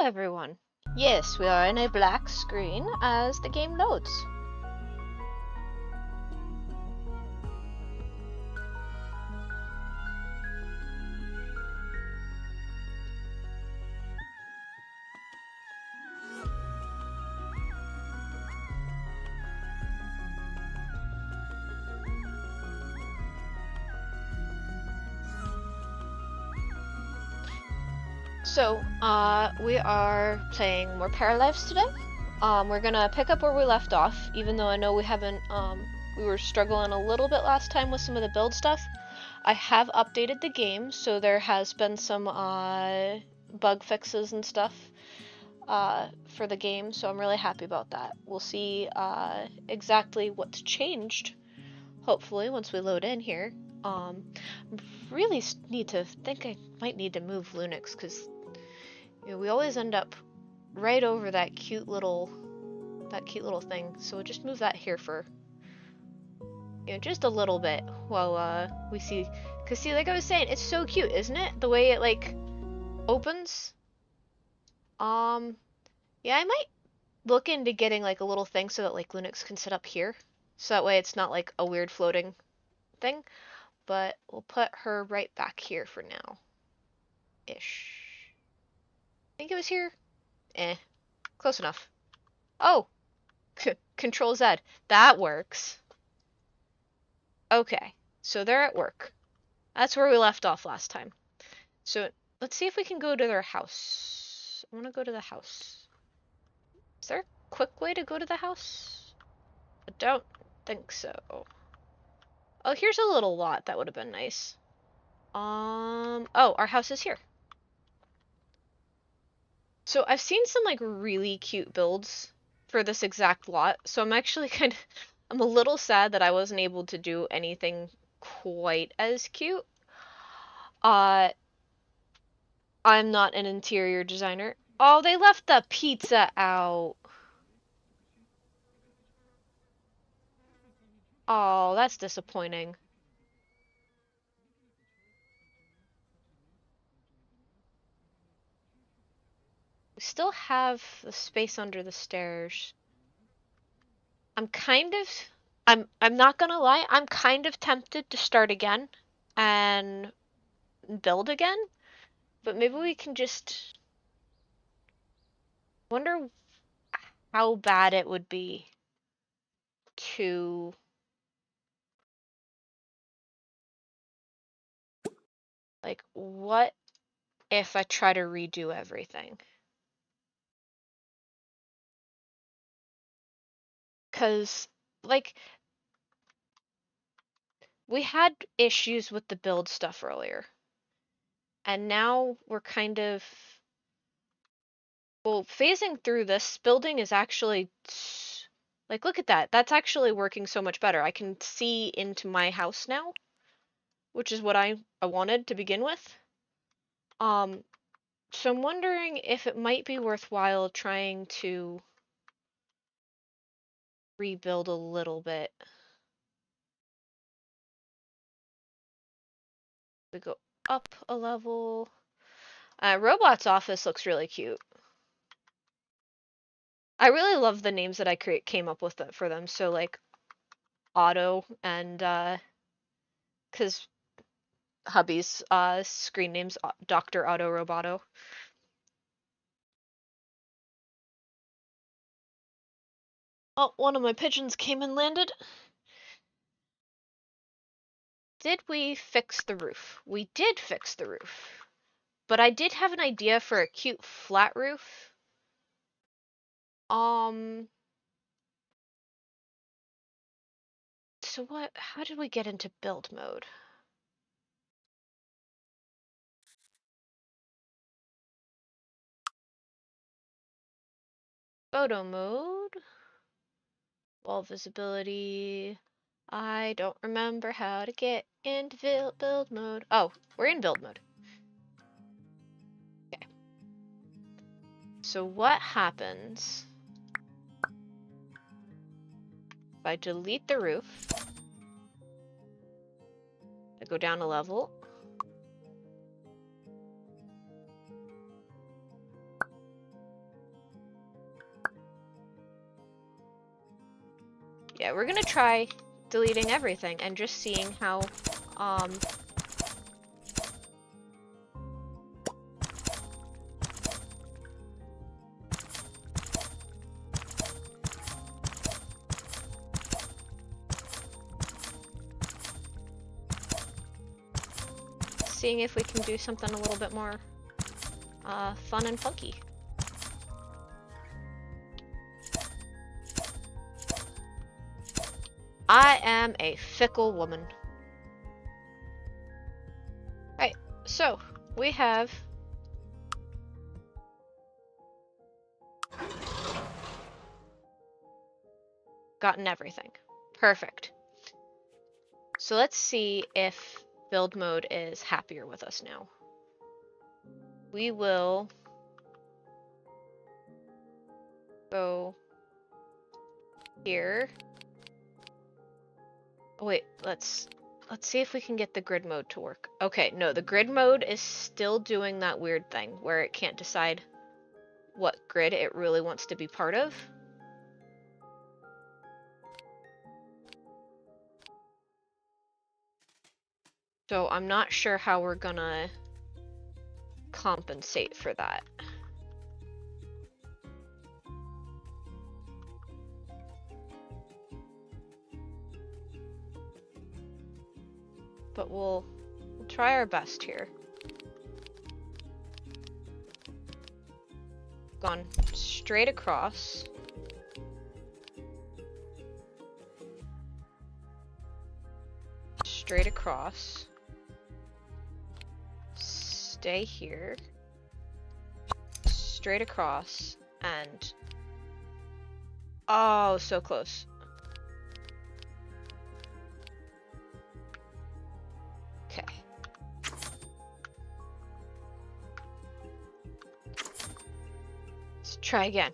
everyone! Yes, we are in a black screen as the game loads. So, we are playing more Paralives today. We're gonna pick up where we left off, even though I know we haven't, we were struggling a little bit last time with some of the build stuff. I have updated the game, so there has been some, bug fixes and stuff, for the game, so I'm really happy about that. We'll see, exactly what's changed, hopefully, once we load in here. Really need to think I might need to move Lunix, because we always end up right over that cute little thing. So we'll just move that here for just a little bit while we see. Cause see, like I was saying, it's so cute, isn't it? The way it like opens. Yeah, I might look into getting like a little thing so that like Linux can sit up here, so that way it's not like a weird floating thing. But we'll put her right back here for now. Ish. I think it was here. Close enough. Oh, Control Z. That works. Okay, so they're at work. That's where we left off last time. So let's see if we can go to their house. I want to go to the house. Is there a quick way to go to the house? I don't think so. Oh, here's a little lot. That would have been nice. Oh, our house is here. So I've seen some like really cute builds for this exact lot. So I'm actually I'm a little sad that I wasn't able to do anything quite as cute. I'm not an interior designer. Oh, they left the pizza out. Oh, that's disappointing. We still have the space under the stairs. I'm not gonna lie, I'm kind of tempted to start again and build again, but maybe we can just wonder how bad it would be to like what if I try to redo everything? 'Cause like we had issues with the build stuff earlier. And now we're kind of phasing through this building is actually like look at that. That's actually working so much better. I can see into my house now, which is what I wanted to begin with. So I'm wondering if it might be worthwhile trying to rebuild a little bit. We go up a level. Robot's office looks really cute. I really love the names that I came up with for them. So like Otto and because hubby's screen name's Dr. Otto Roboto. Oh, one of my pigeons came and landed. Did we fix the roof? We did fix the roof. But I did have an idea for a cute flat roof. So how did we get into build mode? Photo mode. Wall visibility. I don't remember how to get into build mode. Oh, we're in build mode. Okay. So what happens if I delete the roof? I go down a level. Yeah, we're gonna try deleting everything and just seeing how, seeing if we can do something a little bit more, fun and funky. I am a fickle woman. Right, so we have gotten everything. Perfect. So let's see if build mode is happier with us now. We will go here. Oh, wait, let's see if we can get the grid mode to work. Okay, no, the grid mode is still doing that weird thing where it can't decide what grid it really wants to be part of. So I'm not sure how we're gonna compensate for that. But we'll try our best here. Gone straight across. Straight across. Stay here. Straight across. And... oh, so close. Okay. Let's try again.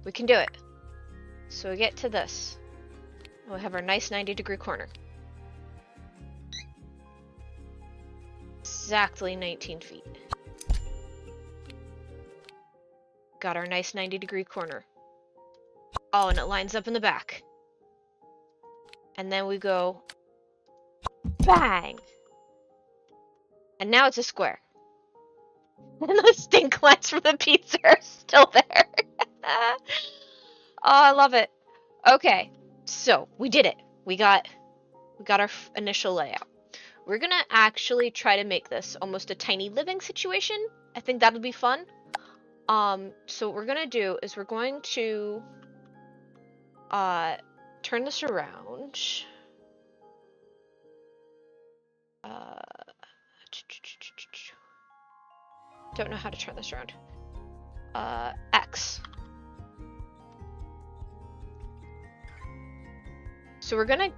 We can do it. So we get to this. We have our nice 90-degree corner. Exactly 19 feet. Got our nice 90-degree corner. Oh, and it lines up in the back. And then we go bang! And now it's a square. And the stink lines from the pizza are still there. Oh, I love it. Okay, so we did it. We got our initial layout. We're gonna actually try to make this almost a tiny living situation. I think that'll be fun. So what we're gonna do is we're going to turn this around. Don't know how to turn this around. X. So we're gonna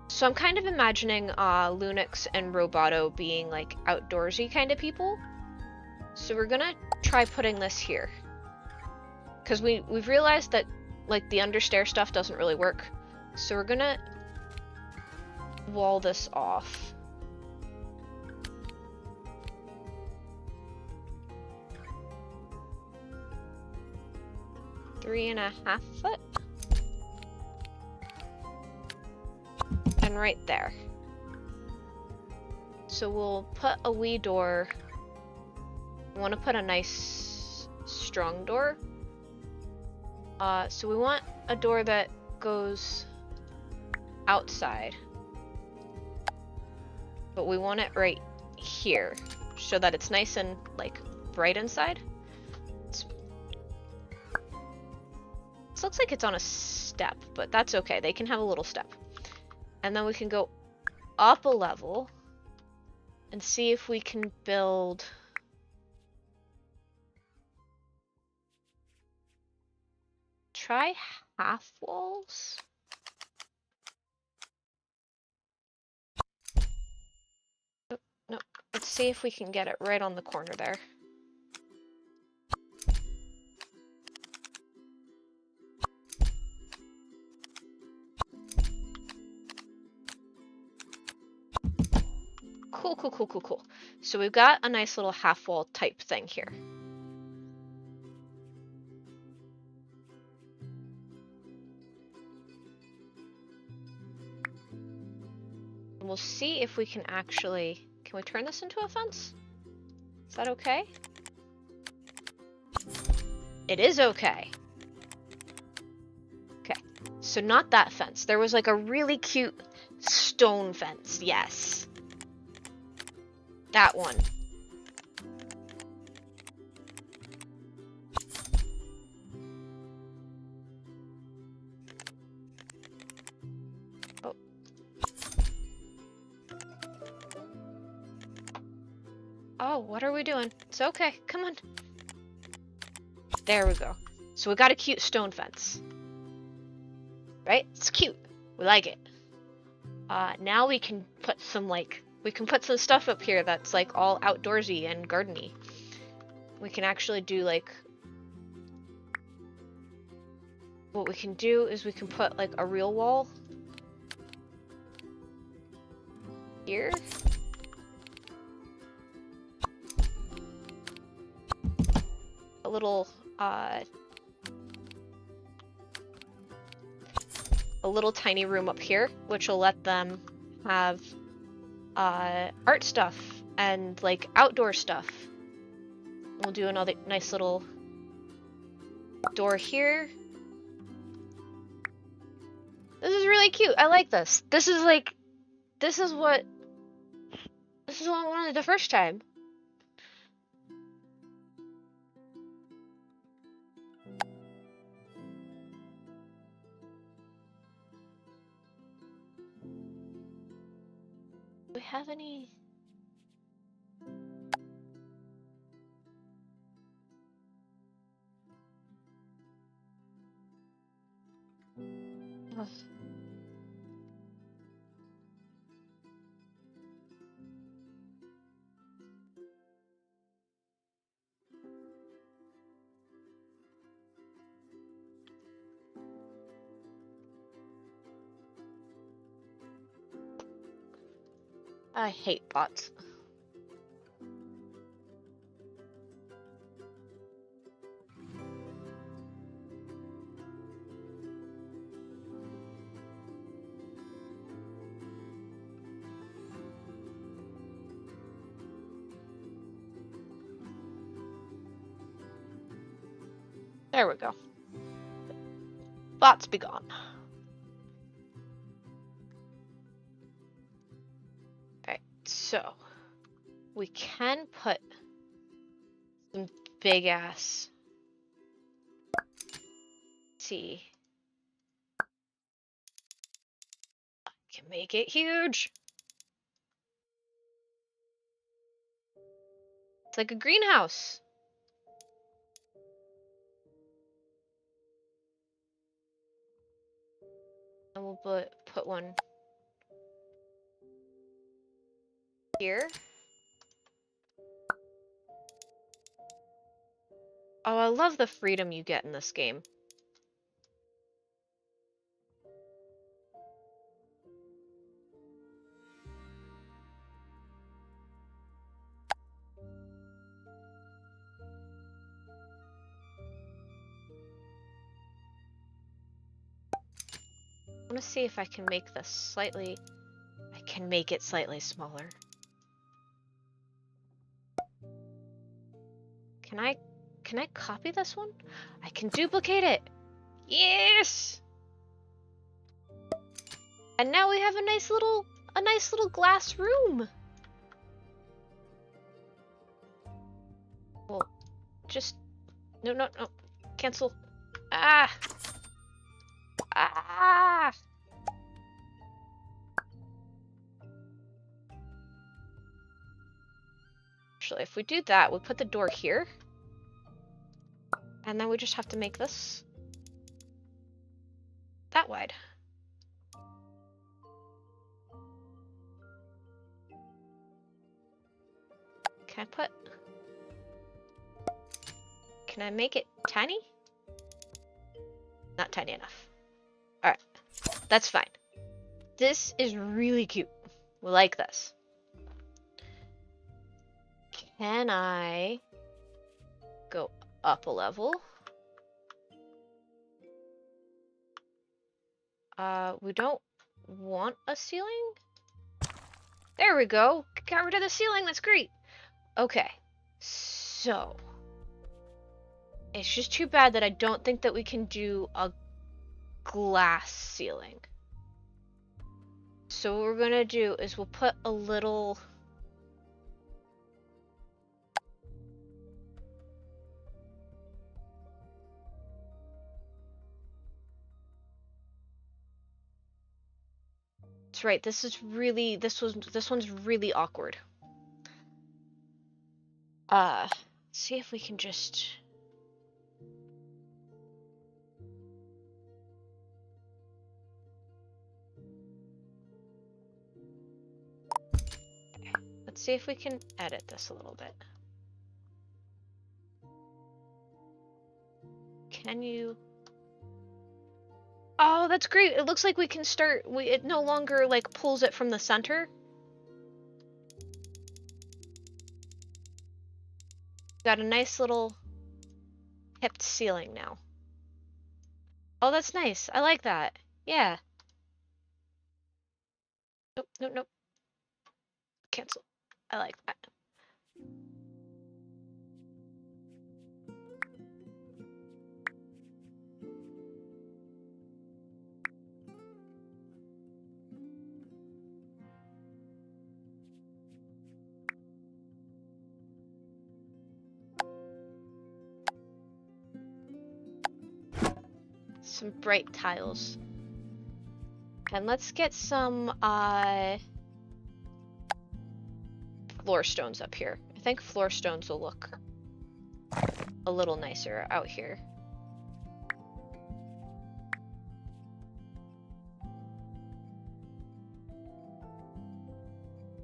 so I'm kind of imagining Lunix and Roboto being like outdoorsy kind of people. So we're gonna try putting this here. Because we've realized that like the understair stuff doesn't really work. So we're gonna wall this off. 3.5 foot. And right there. So we'll put a wee door. We want to put a nice strong door. So we want a door that goes outside. But we want it right here so that it's nice and like bright inside. This looks like it's on a step, but that's okay. They can have a little step. And then we can go up a level and see if we can build try half walls. Oh, no, let's see if we can get it right on the corner there. Cool. So we've got a nice little half wall type thing here. And we'll see if we can actually... Can we turn this into a fence? Is that okay? It is okay. Okay, so not that fence. There was like a really cute stone fence. Yes. That one. Oh. Oh, what are we doing? It's okay. Come on. There we go. So we got a cute stone fence. Right? It's cute. We like it. Now we can put some some stuff up here that's like all outdoorsy and gardeny. We can actually do like... What we can do is we can put like a real wall here. A little tiny room up here, which will let them have art stuff and like outdoor stuff. We'll do another nice little door here. This is really cute. I like this. This is what I wanted the first time. Do we have any? Ugh. I hate bots. There we go. Bots be gone. Alright, so we can put some big ass. Let's see. I can make it huge. It's like a greenhouse. And we'll put one here. Oh, I love the freedom you get in this game. I want to see if I can make this slightly... I can make it slightly smaller. Can I copy this one? I can duplicate it! Yes! And now we have a nice little glass room! Well, just... No. Cancel. Ah! Ah! Actually, if we do that, we'll put the door here. And then we just have to make this that wide. Can I make it tiny? Not tiny enough. Alright, that's fine. This is really cute. We like this. Can I go up a level? We don't want a ceiling? There we go. Got rid of the ceiling. That's great. Okay. So. It's just too bad that I don't think that we can do a glass ceiling. So what we're gonna do is we'll put a little... That's right, this one's really awkward. See if we can just... Let's see if we can edit this a little bit. Can you... Oh, that's great. It looks like we can start... It no longer, like, pulls it from the center. Got a nice little hipped ceiling now. Oh, that's nice. I like that. Yeah. Nope, nope, nope. Cancel. I like that. Some bright tiles. And let's get some floor stones up here. I think floor stones will look a little nicer out here.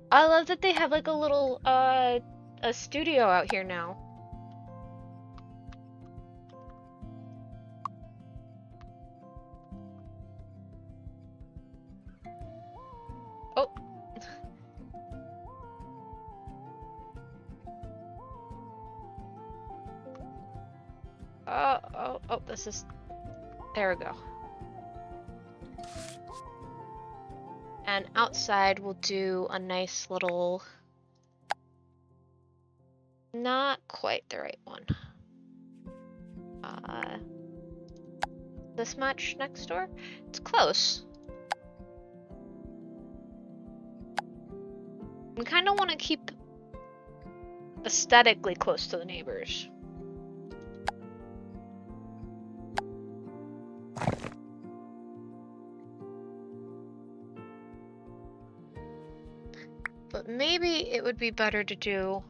I love that they have like a little a studio out here now. Oh. Oh, this is... There we go. And outside we'll do a nice little... Not quite the right one. This much next door? It's close. We kind of want to keep aesthetically close to the neighbors. But maybe it would be better to do...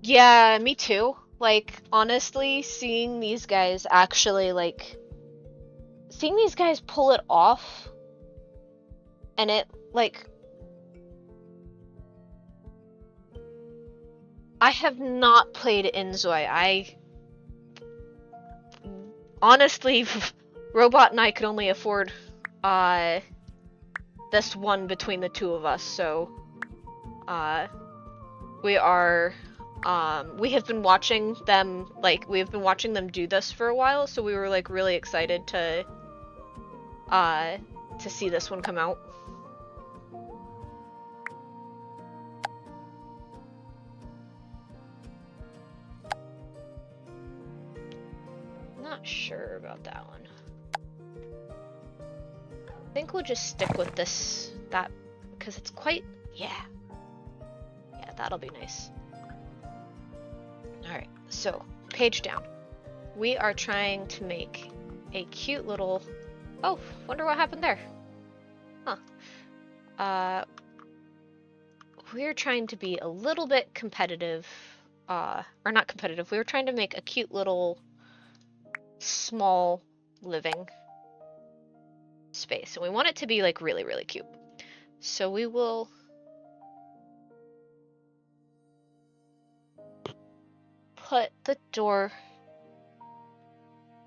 Yeah, me too. Like, honestly, seeing these guys actually, like... Seeing these guys pull it off... And it, like... I have not played Inzoi. Honestly, Robot and I could only afford... this one between the two of us, so... we are... we have been watching them, like, we have been watching them do this for a while, so we were, like, really excited to see this one come out. Not sure about that one. I think we'll just stick with that, because it's quite, yeah, that'll be nice. Alright, so, page down. We are trying to make a cute little... Oh, wonder what happened there. Huh. We're trying to be a little bit competitive, or not competitive, we were trying to make a cute little small living space, and we want it to be like really, really cute. So we will put the door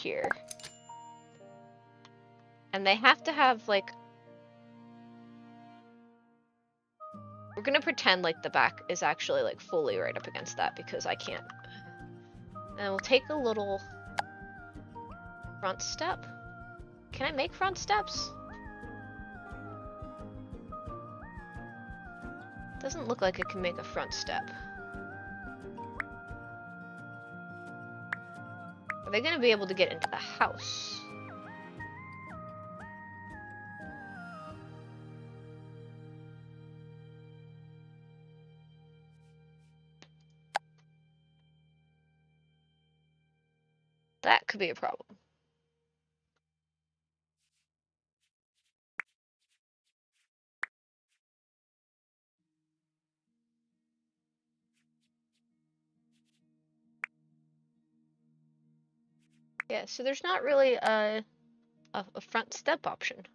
here. And they have to have like... We're gonna pretend like the back is actually like fully right up against that because I can't. And we'll take a little front step. Can I make front steps? Doesn't look like it can make a front step. Are they gonna be able to get into the house? That could be a problem. Yeah, so there's not really a front step option.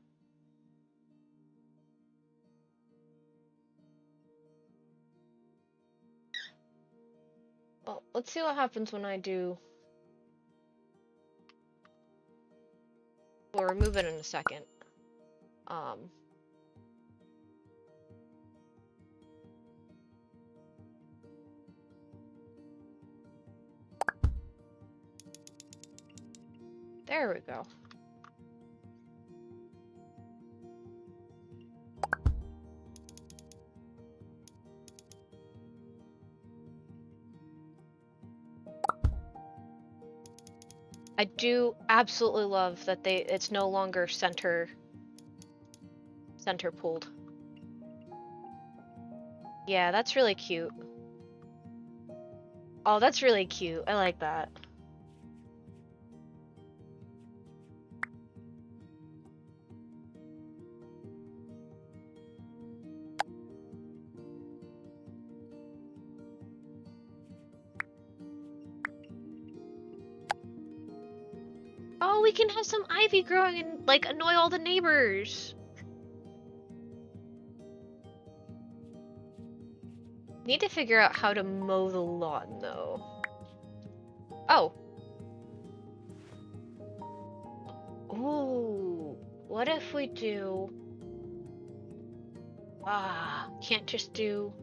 Well, let's see what happens when I do... We'll remove it in a second. There we go. I do absolutely love that it's no longer center pulled. Yeah, that's really cute. Oh, that's really cute. I like that. Oh, we can have some ivy growing and, like, annoy all the neighbors. Need to figure out how to mow the lawn, though. Oh. Ooh. What if we do... can't just do...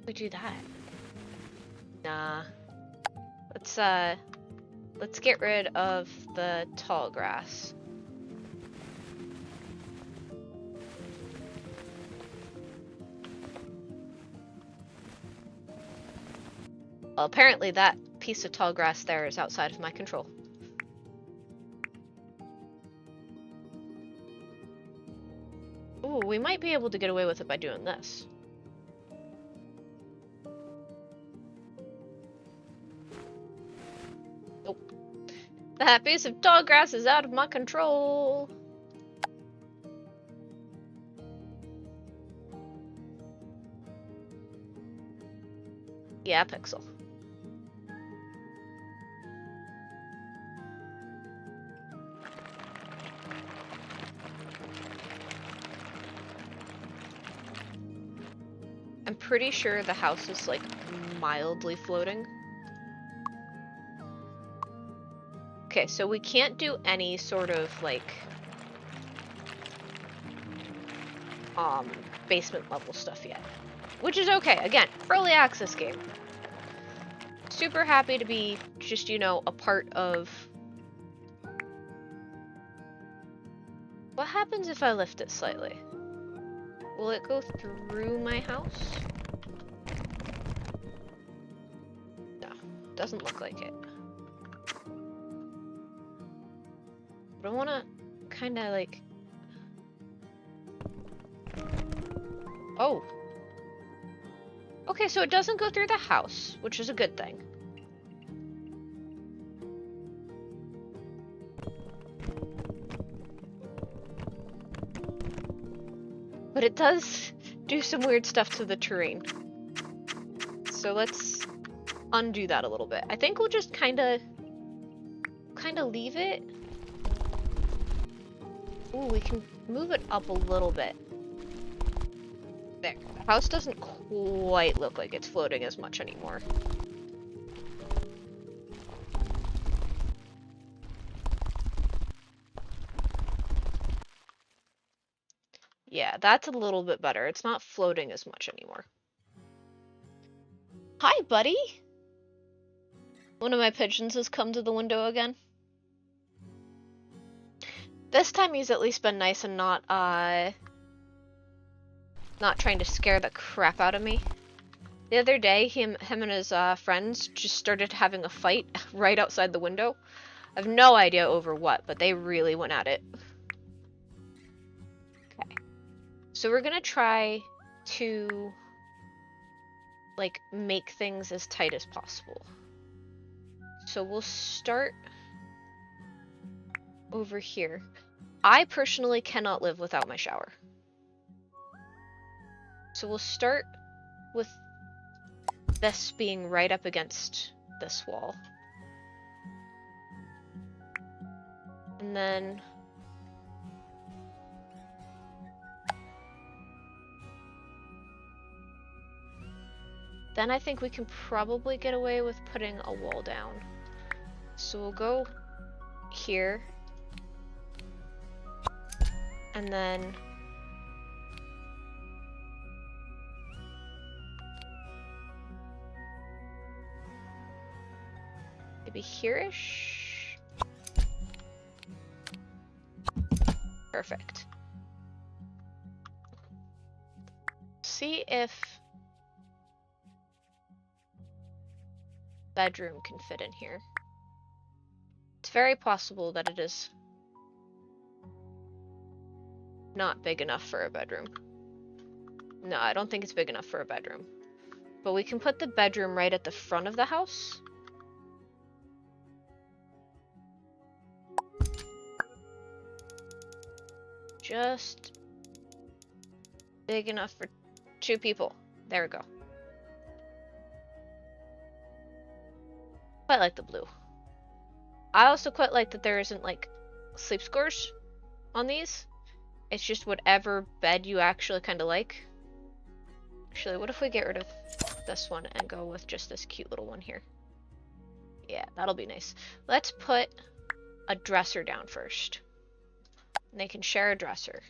We do that. Nah. Let's get rid of the tall grass. Well, apparently that piece of tall grass there is outside of my control. Ooh, we might be able to get away with it by doing this. Nope. That piece of tall grass is out of my control. Yeah, Pixel. I'm pretty sure the house is, like, mildly floating. Okay, so we can't do any sort of, like, basement level stuff yet. Which is okay. Again, early access game. Super happy to be just, you know, a part of... What happens if I lift it slightly? Will it go through my house? No, doesn't look like it. But I wanna kinda like... Oh! Okay, so it doesn't go through the house, which is a good thing. But it does do some weird stuff to the terrain. So let's undo that a little bit. I think we'll just kinda leave it. Ooh, we can move it up a little bit. There. The house doesn't quite look like it's floating as much anymore. Yeah, that's a little bit better. It's not floating as much anymore. Hi, buddy! One of my pigeons has come to the window again. This time he's at least been nice and not, not trying to scare the crap out of me. The other day, him and his friends just started having a fight right outside the window. I have no idea over what, but they really went at it. Okay. So we're gonna try to, like, make things as tight as possible. So we'll start over here. I personally cannot live without my shower. So we'll start with this being right up against this wall. And then I think we can probably get away with putting a wall down. So we'll go here. And then maybe here-ish? Perfect. See if bedroom can fit in here. It's very possible that it is not big enough for a bedroom. No, I don't think it's big enough for a bedroom. But we can put the bedroom right at the front of the house. Just big enough for 2 people. There we go. Quite like the blue. I also quite like that there isn't, like, sleep scores on these. It's just whatever bed you actually kind of like. Actually, what if we get rid of this one and go with just this cute little one here? Yeah, that'll be nice. Let's put a dresser down first. And they can share a dresser.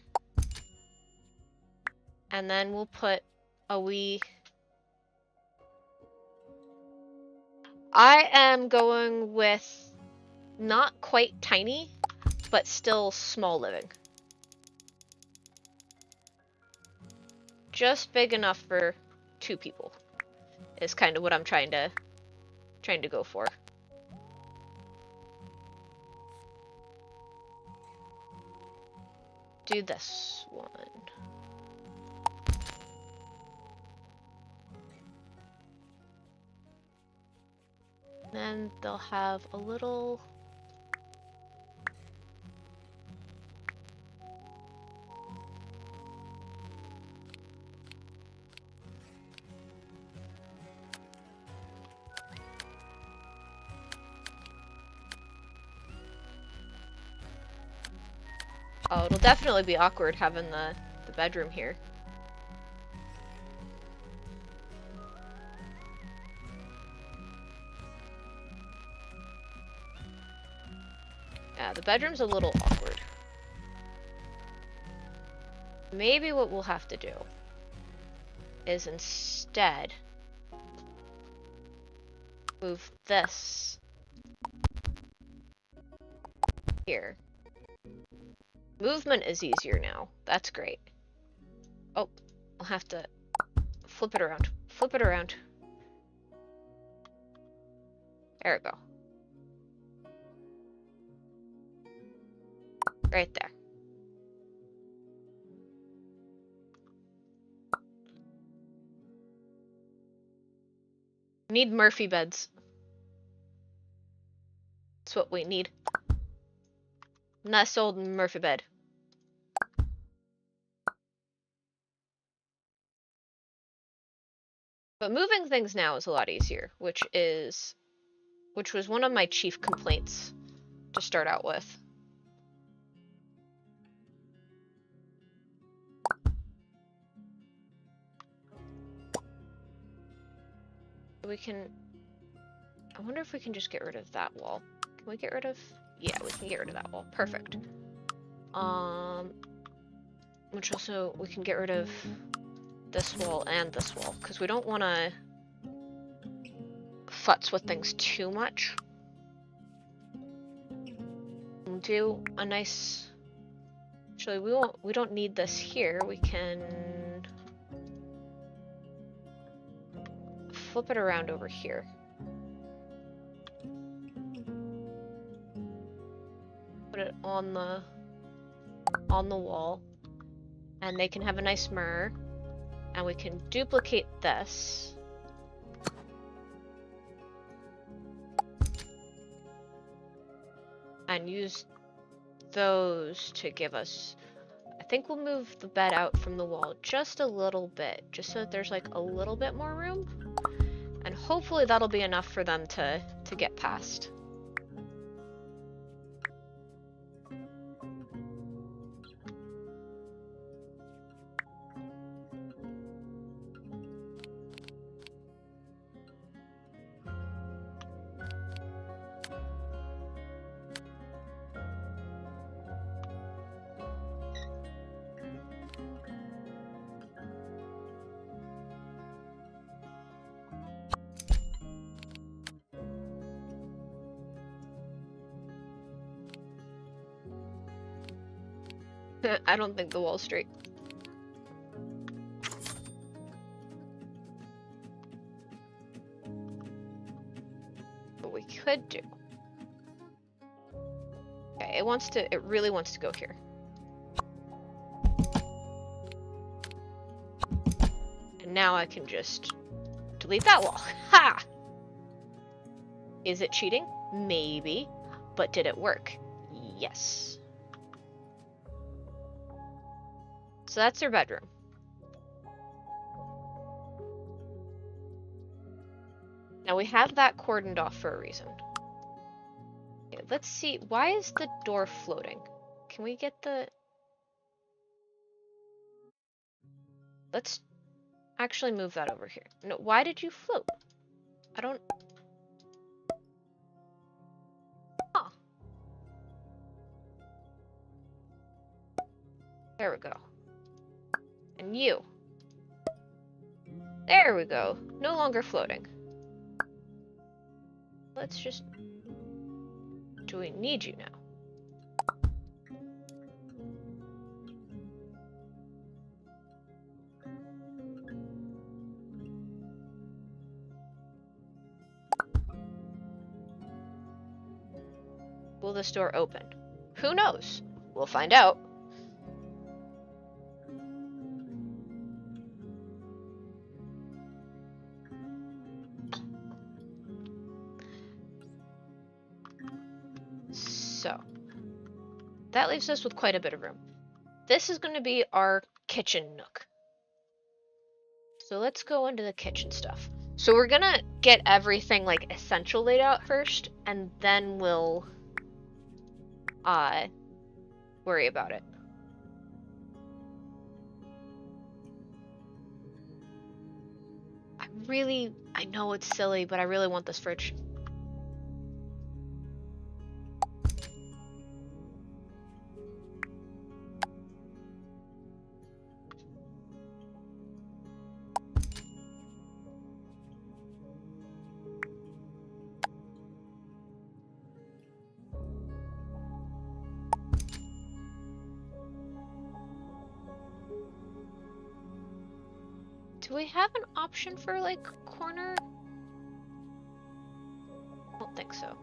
And then we'll put a wee... I am going with not quite tiny, but still small living. Just big enough for 2 people is kind of what I'm trying to go for. Do this one. Then they'll have a little... Oh, it'll definitely be awkward having the bedroom here. Yeah, the bedroom's a little awkward. Maybe what we'll have to do is instead move this here. Movement is easier now. That's great. Oh, I'll have to flip it around. Flip it around. There we go. Right there. Need Murphy beds. That's what we need. Nice old Murphy bed. But moving things now is a lot easier, which was one of my chief complaints to start out with. I wonder if we can just get rid of that wall. Can we get rid of... Yeah, we can get rid of that wall. Perfect. Which also, we can get rid of this wall and this wall, because we don't want to futz with things too much. We'll do a nice... Actually, we don't need this here. We can flip it around over here. Put it on the wall, and they can have a nice mirror, and we can duplicate this. And use those to give us, I think we'll move the bed out from the wall just a little bit, just so that there's like a little bit more room. And hopefully that'll be enough for them to get past. I don't think the wall's straight. But we could do. Okay, it really wants to go here. And now I can just delete that wall. Ha! Is it cheating? Maybe. But did it work? Yes. So that's their bedroom. Now we have that cordoned off for a reason. Okay, let's see. Why is the door floating? Can we get the... Let's actually move that over here. No, why did you float? I don't... Huh. There we go. And you. There we go. No longer floating. Let's just... Do we need you now? Will this door open? Who knows? We'll find out. So, that leaves us with quite a bit of room. This is going to be our kitchen nook. So let's go into the kitchen stuff. So we're going to get everything like essential laid out first, and then we'll worry about it. I know it's silly, but I really want this fridge. Do we have an option for, like, corner? I don't think so.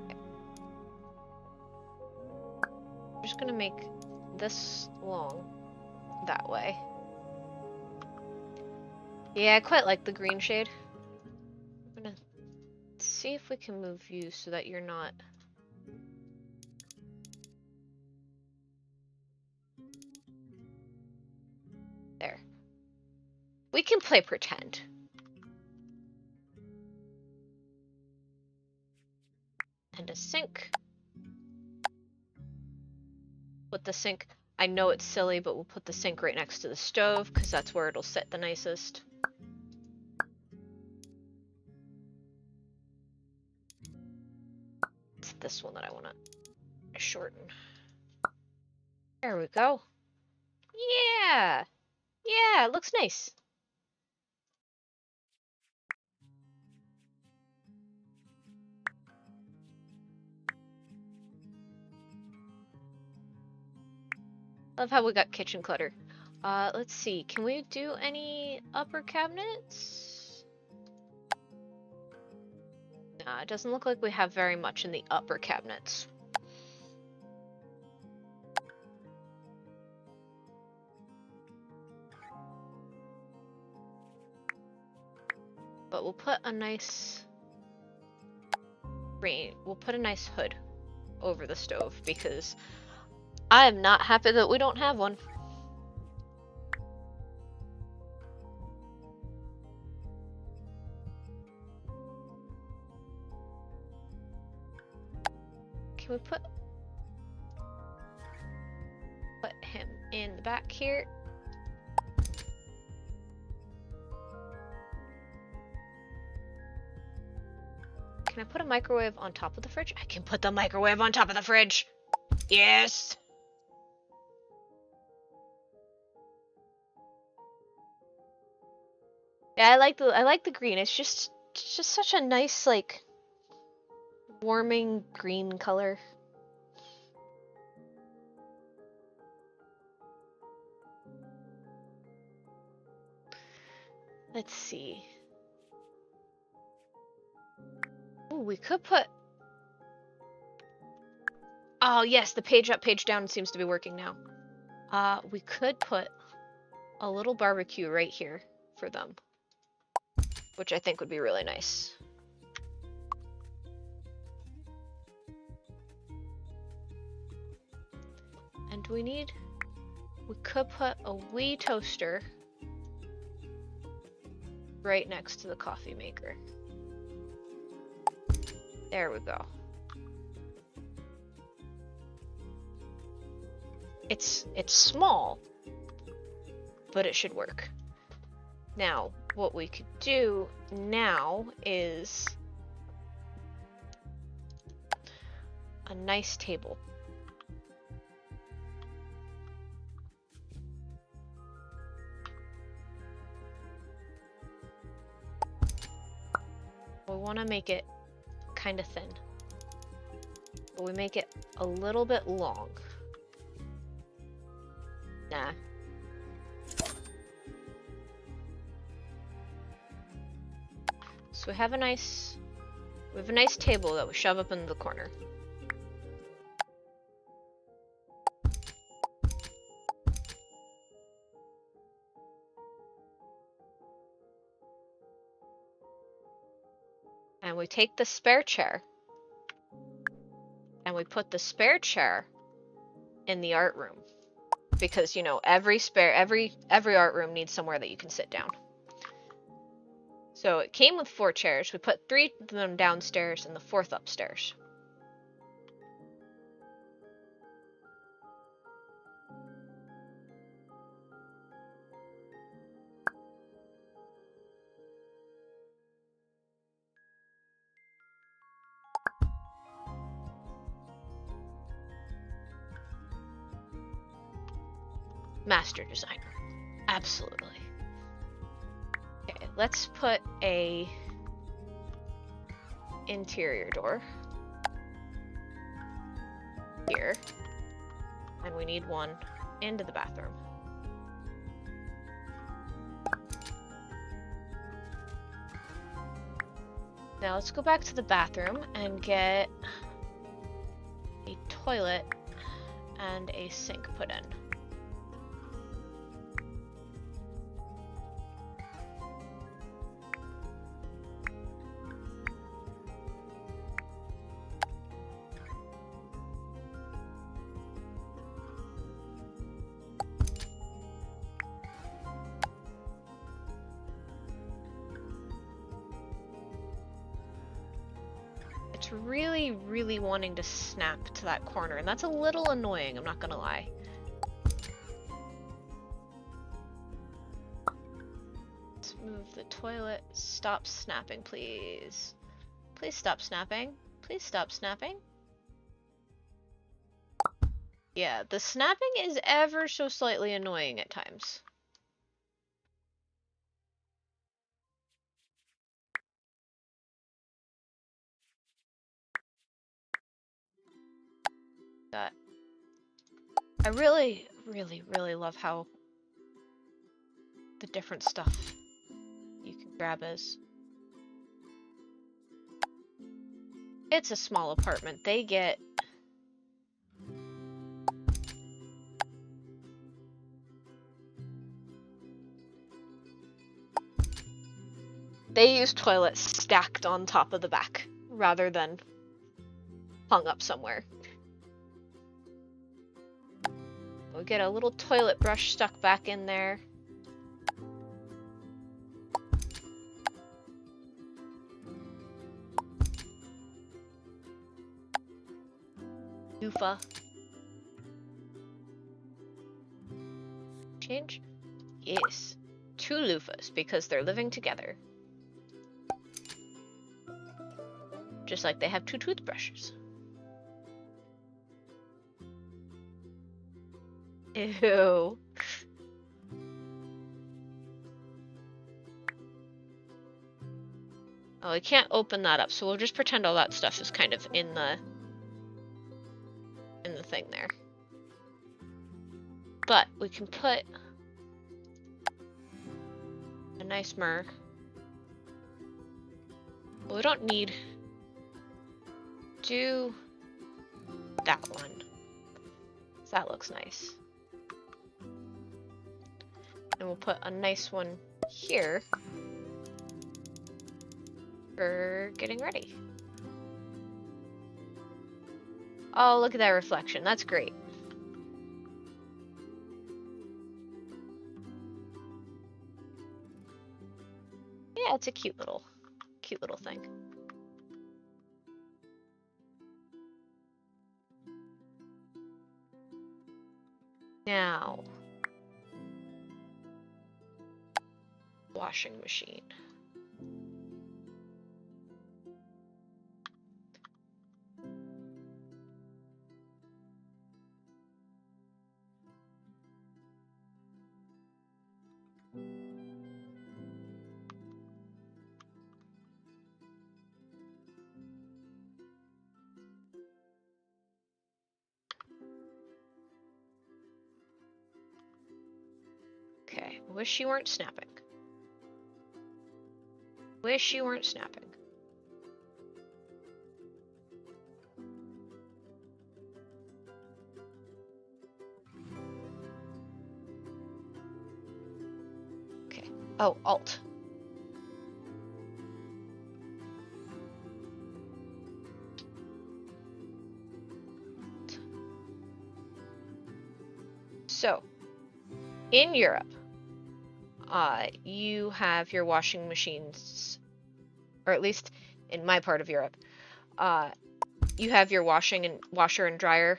Okay. I'm just gonna make this long that way. Yeah, I quite like the green shade. I'm gonna see if we can move you so that you're not... There. We can play pretend. And a sink. Put the sink... I know it's silly, but we'll put the sink right next to the stove, because that's where it'll sit the nicest. It's this one that I want to shorten. There we go. Yeah! Yeah, it looks nice. Love how we got kitchen clutter. Let's see. Can we do any upper cabinets? Nah, it doesn't look like we have very much in the upper cabinets. But we'll put a nice we'll put a nice hood over the stove because I am not happy that we don't have one. Can we put him in the back here? Can I put a microwave on top of the fridge? I can put the microwave on top of the fridge. Yes. Yeah, I like the green. It's just such a nice, like, warming green color. Let's see. Ooh, we could put... Oh, yes, the page up, page down seems to be working now. We could put a little barbecue right here for them, which I think would be really nice. And we could put a wee toaster right next to the coffee maker. There we go. It's small, but it should work. Now, what we could do now is a nice table. We want to make it kind of thin, but we make it a little bit long. Nah. So we have a nice table that we shove up in the corner. And we take the spare chair and we put the spare chair in the art room. Because, you know, every art room needs somewhere that you can sit down. So it came with 4 chairs. We put 3 of them downstairs and the 4th upstairs. Master designer. Absolutely. Okay, let's put a interior door here. And we need one into the bathroom. Now let's go back to the bathroom and get a toilet and a sink put in. Really wanting to snap to that corner, and that's a little annoying, I'm not gonna lie. Let's move the toilet. Stop snapping, please. Please stop snapping. Please stop snapping. Yeah, the snapping is ever so slightly annoying at times. I really really, really love how the different stuff you can grab is. It's a small apartment. They get... They use toilets stacked on top of the back, rather than hung up somewhere. We'll get a little toilet brush stuck back in there. Loofah. Change? Yes. 2 loofahs, because they're living together. Just like they have 2 toothbrushes. Ew. Oh, I can't open that up, so we'll just pretend all that stuff is kind of in the thing there. But we can put a nice mirror. Well, we don't need do that one. That looks nice. And we'll put a nice one here for getting ready. Oh, look at that reflection. That's great. Yeah, it's a cute little thing. Now, washing machine. Okay, wish you weren't snapping. Wish you weren't snapping. Okay. Oh, Alt. So, in Europe, you have your washing machines, or at least in my part of Europe, you have your washer and dryer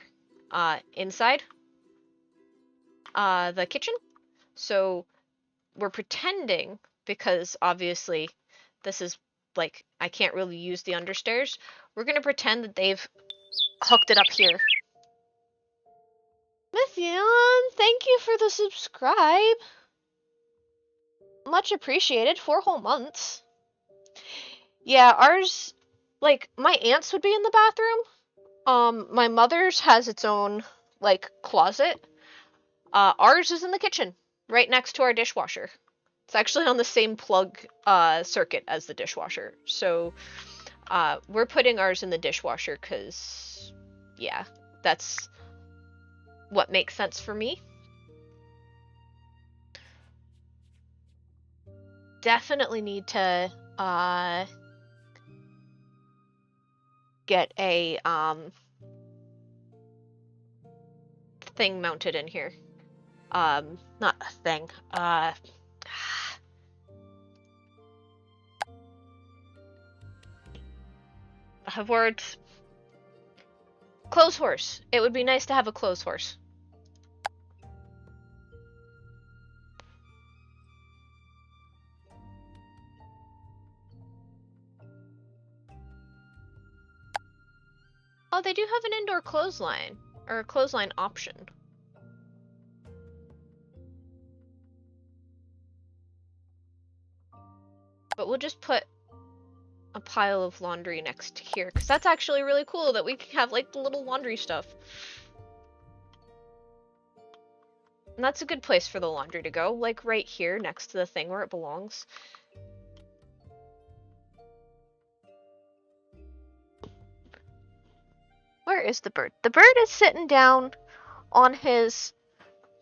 inside the kitchen. So we're pretending, because obviously this is like, I can't really use the understairs. We're gonna pretend that they've hooked it up here. Mythion, thank you for the subscribe. Much appreciated. 4 whole months. Yeah, ours, like, my aunt's would be in the bathroom. My mother's has its own, like, closet. Ours is in the kitchen, right next to our dishwasher. It's actually on the same plug circuit as the dishwasher. So, we're putting ours in the dishwasher because, yeah, that's what makes sense for me. Definitely need to get a thing mounted in here. Not a thing. Have words. Clothes horse. It would be nice to have a clothes horse. Oh, they do have an indoor clothesline, or a clothesline option. But we'll just put a pile of laundry next to here, because that's actually really cool that we can have, like, the little laundry stuff. And that's a good place for the laundry to go, like right here next to the thing where it belongs. Where is the bird? The bird is sitting down on his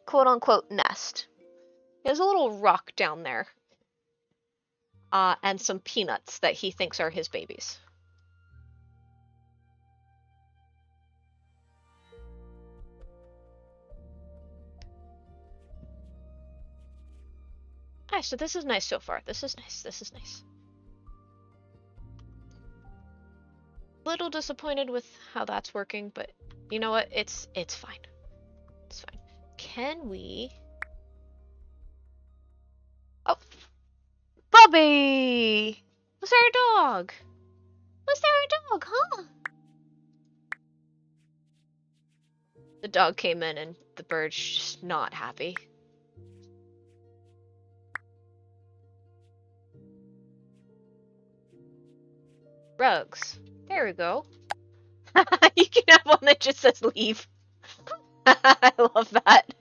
quote-unquote nest. He has a little rock down there. And some peanuts that he thinks are his babies. Ah, so this is nice so far. This is nice. This is nice. Little disappointed with how that's working, but you know what? It's fine. It's fine. Can we... Oh! Bobby! Was there a dog? Was there a dog, huh? The dog came in and the bird's just not happy. Rugs. There we go. You can have one that just says leave. I love that.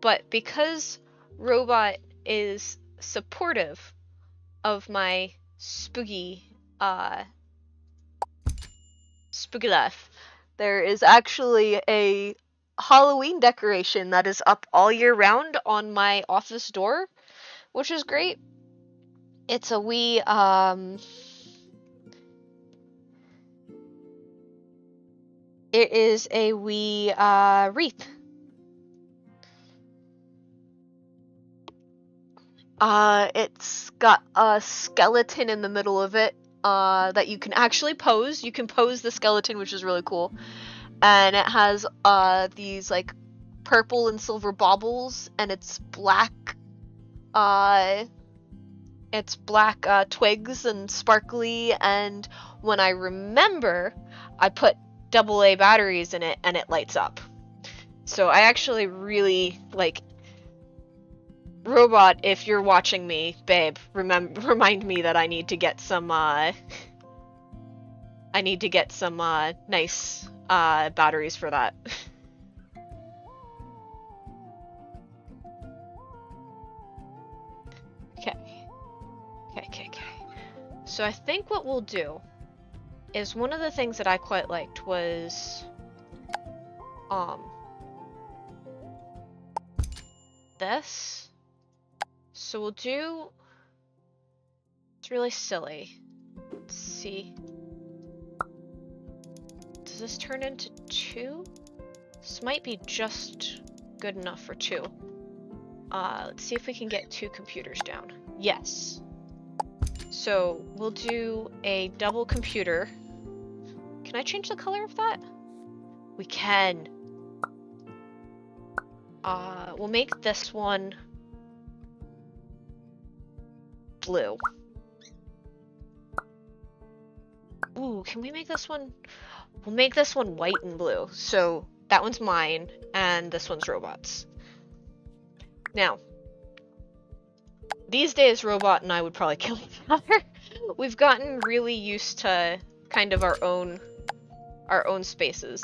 But because Robot is supportive of my spooky life, there is actually a Halloween decoration that is up all year round on my office door, which is great. It's a wee it is a wee wreath. It's got a skeleton in the middle of it that you can actually pose. You can pose the skeleton, which is really cool. And it has these like purple and silver baubles, and it's black twigs and sparkly, and when I remember, I put AA batteries in it and it lights up. So I actually really like Robot, if you're watching me, babe, remind me that I need to get some nice batteries for that. Okay. So I think what we'll do is one of the things that I quite liked was this. So we'll do... It's really silly. Let's see. Does this turn into 2? This might be just good enough for 2. Let's see if we can get 2 computers down. Yes. So we'll do a double computer. Can I change the color of that? We can. We'll make this one blue. Ooh, can we make this one? We'll make this one white and blue. So that one's mine, and this one's Robot's. Now, these days, Robot and I would probably kill each other. We've gotten really used to kind of our own spaces.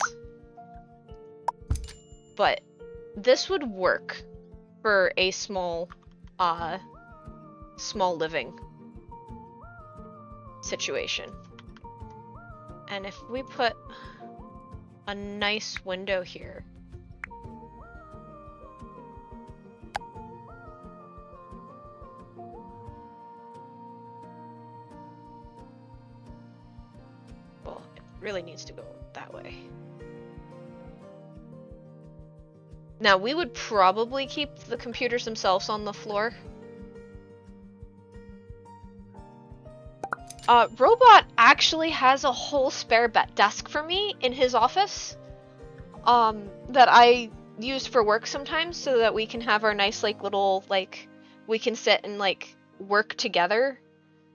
But this would work for a small living situation. And if we put a nice window here. Well, it really needs to go that way. Now, we would probably keep the computers themselves on the floor. Robot actually has a whole spare desk for me in his office that I use for work sometimes so that we can have our nice like little like we can sit and like work together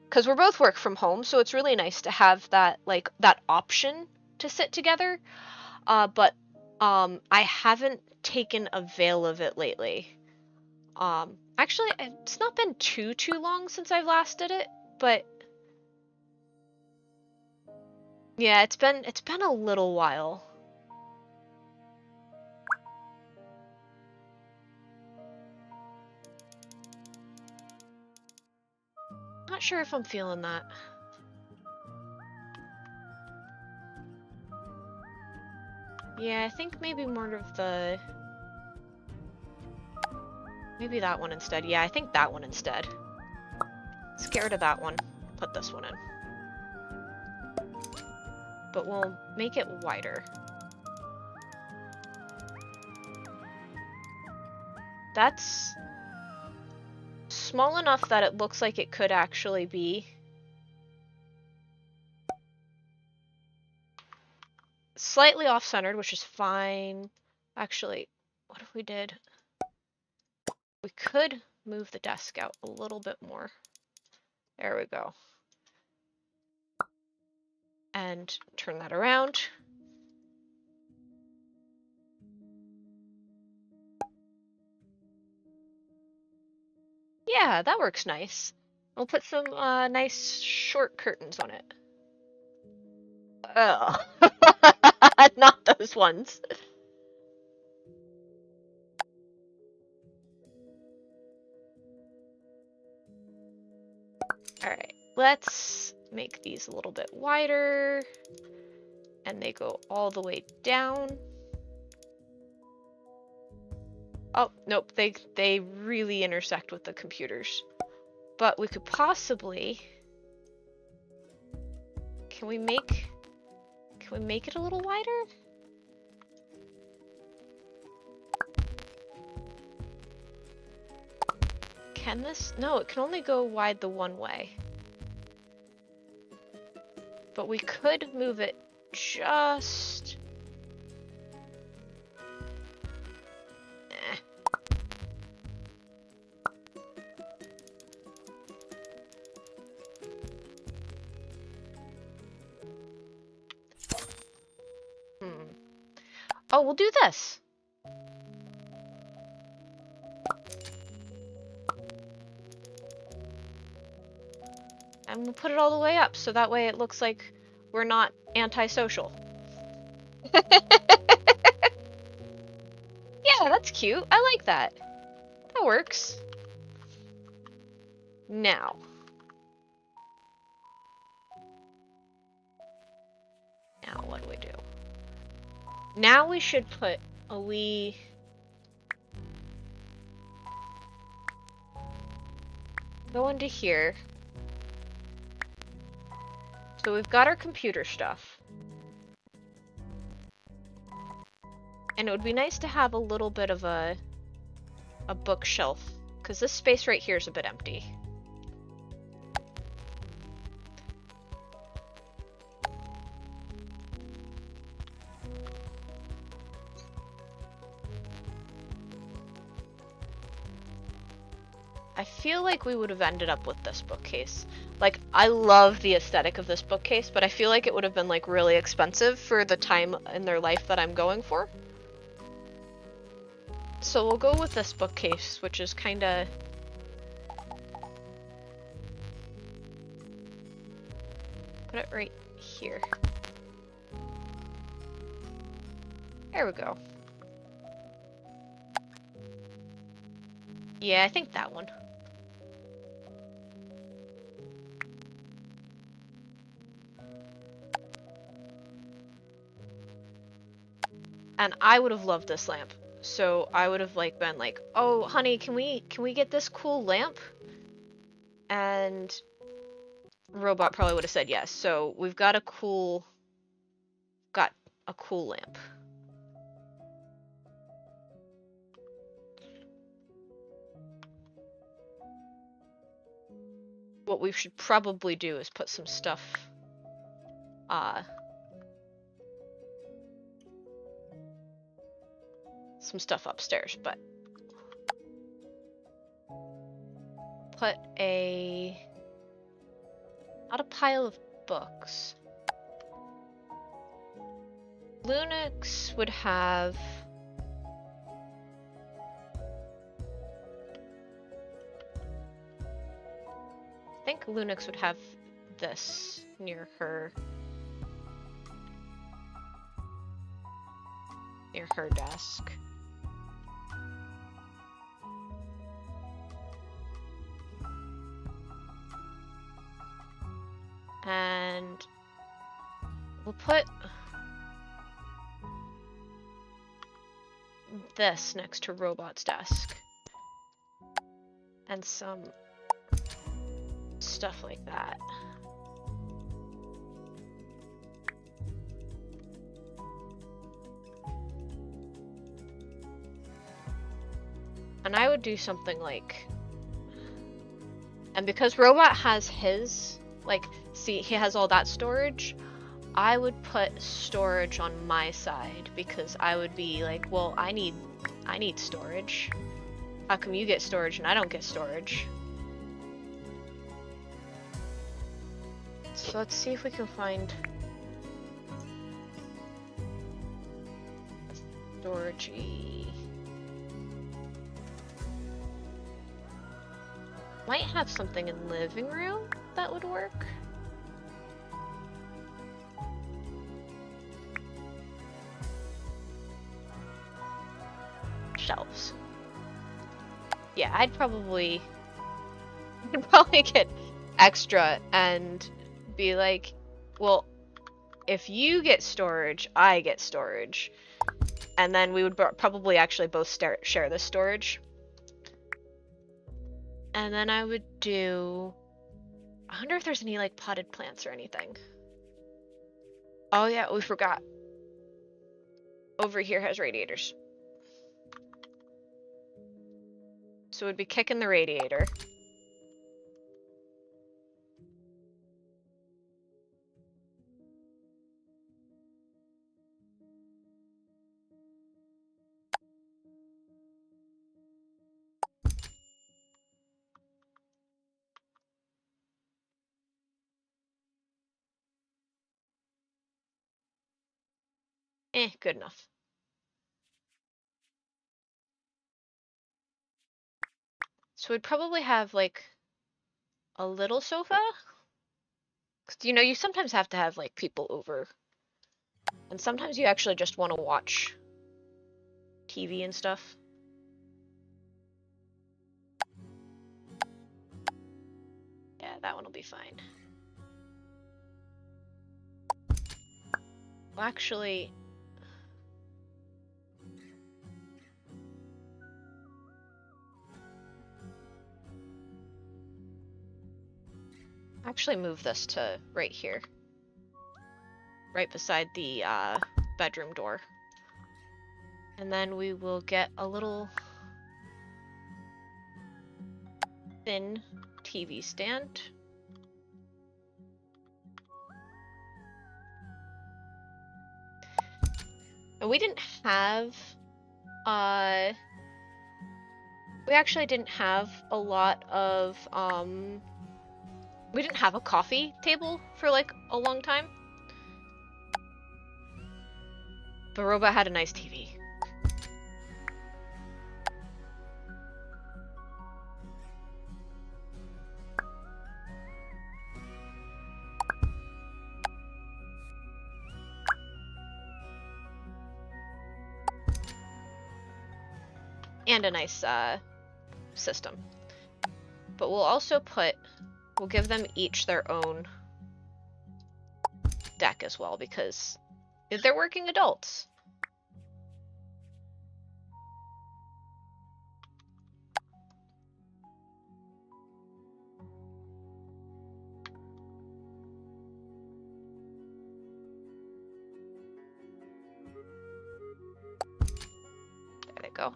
because we're both work from home, so it's really nice to have that like that option to sit together. But I haven't taken avail of it lately. Actually, it's not been too long since I've last did it, but Yeah, it's been a little while. Not sure if I'm feeling that. Yeah, I think maybe more of the... Maybe that one instead. Yeah, I think that one instead. Scared of that one. Put this one in. But we'll make it wider. That's small enough that it looks like it could actually be slightly off-centered, which is fine. Actually, what if we did? We could move the desk out a little bit more. There we go. And turn that around. Yeah, that works nice. We'll put some nice short curtains on it. Oh, not those ones. Alright, let's make these a little bit wider. And they go all the way down. Oh, nope, they really intersect with the computers. But we could possibly... Can we make it a little wider? Can this? No, it can only go wide the one way. But we could move it just... Oh, we'll do this. And we'll put it all the way up, so that way it looks like we're not antisocial. Yeah, that's cute. I like that. That works. Now. Now, what do we do? Now we should put a wee... Go into here. So we've got our computer stuff. And it would be nice to have a little bit of a bookshelf, because this space right here is a bit empty. I feel like we would have ended up with this bookcase. Like, I love the aesthetic of this bookcase, but I feel like it would have been, like, really expensive for the time in their life that I'm going for. So we'll go with this bookcase, which is kinda... Put it right here. There we go. Yeah, I think that one. And I would have loved this lamp. So I would have like been like, "Oh, honey, can we get this cool lamp?" And Robot probably would have said yes. So we've got a cool lamp. What we should probably do is put some stuff upstairs, but put not a pile of books. Lunix would have I think Lunix would have this near her. near her desk. And we'll put this next to Robot's desk. And some stuff like that. And I would do something like, and because Robot has his, like, see, he has all that storage, I would put storage on my side, because I would be like, well, I need storage. How come you get storage and I don't get storage? So let's see if we can find storage-y. Might have something in living room that would work. Shelves. Yeah, I'd probably get extra and be like, well, if you get storage, I get storage. And then we would probably actually both share this storage. And then I would do, I wonder if there's any like potted plants or anything. Oh yeah, we forgot. Over here has radiators. So we'd be kicking the radiator. Good enough. So we'd probably have like a little sofa. 'Cause, you know, you sometimes have to have like people over. And sometimes you actually just want to watch TV and stuff. Yeah, that one will be fine. Well, actually, move this to right here. Right beside the bedroom door. And then we will get a little thin TV stand. And we didn't have, we actually didn't have a lot of, we didn't have a coffee table for like a long time. But Robot had a nice TV. And a nice system. But we'll also we'll give them each their own deck as well, because they're working adults. There they go.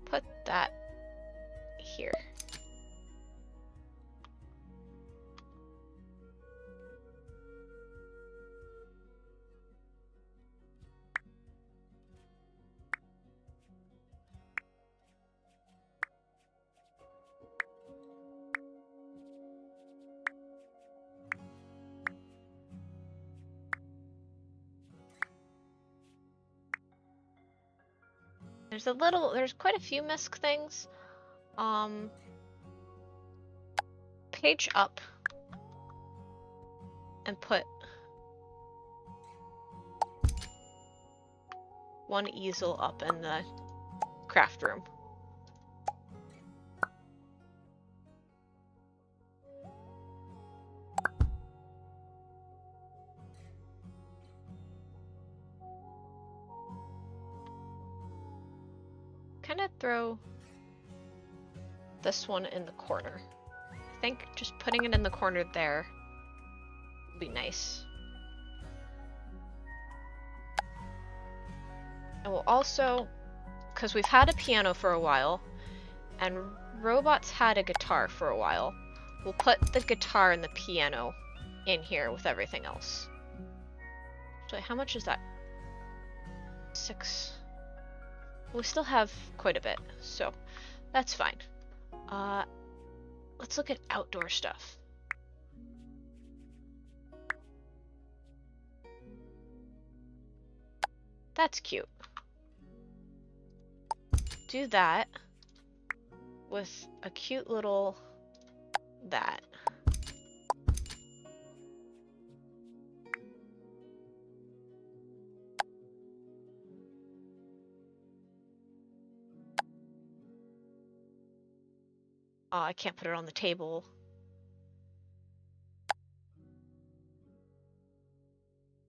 Put that here. There's quite a few misc things. Page up and put one easel up in the craft room. Kind of throw this one in the corner. I think just putting it in the corner there would be nice. And we'll also, because we've had a piano for a while, and robots had a guitar for a while, we'll put the guitar and the piano in here with everything else. So how much is that? 6. We still have quite a bit, so that's fine. Let's look at outdoor stuff. That's cute. Do that with a cute little that. Oh, I can't put it on the table.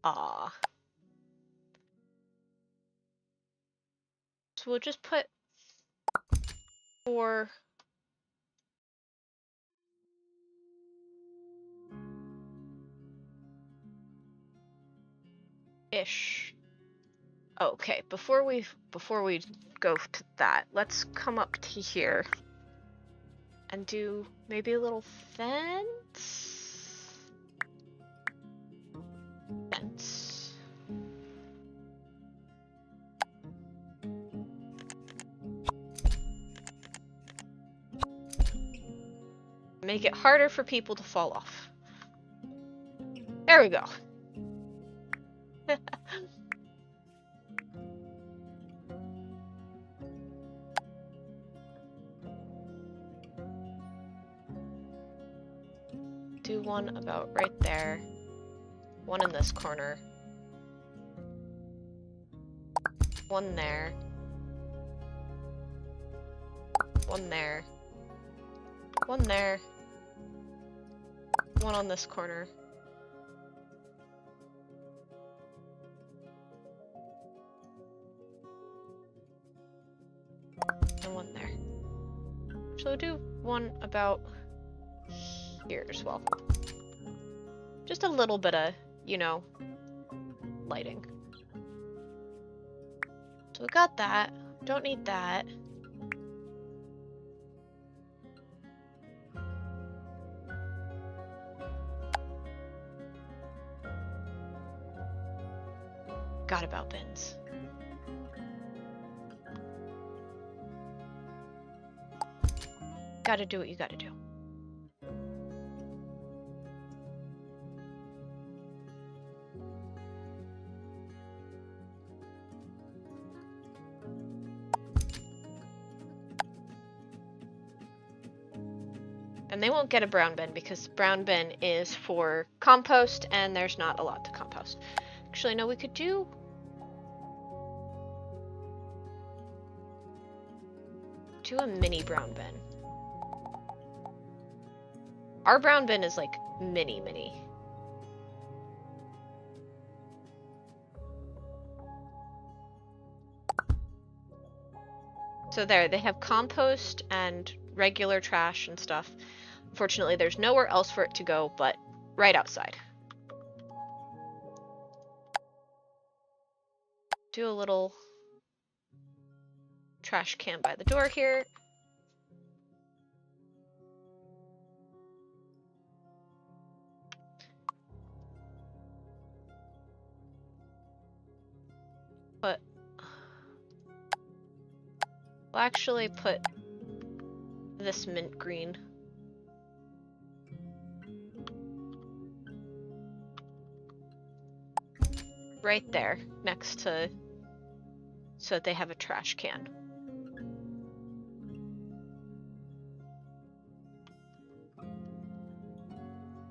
Ah. So we'll just put 4 ish. Okay, before we go to that, let's come up to here and do maybe a little fence. Fence. Make it harder for people to fall off. There we go. Do one about right there. One in this corner. One there. One there. One there. One on this corner. And one there. So we'll do one about here as well. Just a little bit of, you know, lighting. So we got that. Don't need that. Forgot about bins. Gotta do what you gotta do. And they won't get a brown bin because brown bin is for compost and there's not a lot to compost. Actually, no, we could do... a mini brown bin. Our brown bin is like mini. So there, they have compost and regular trash and stuff. Unfortunately, there's nowhere else for it to go but right outside. Do a little trash can by the door here. But we'll actually put this mint green right there next to so that they have a trash can.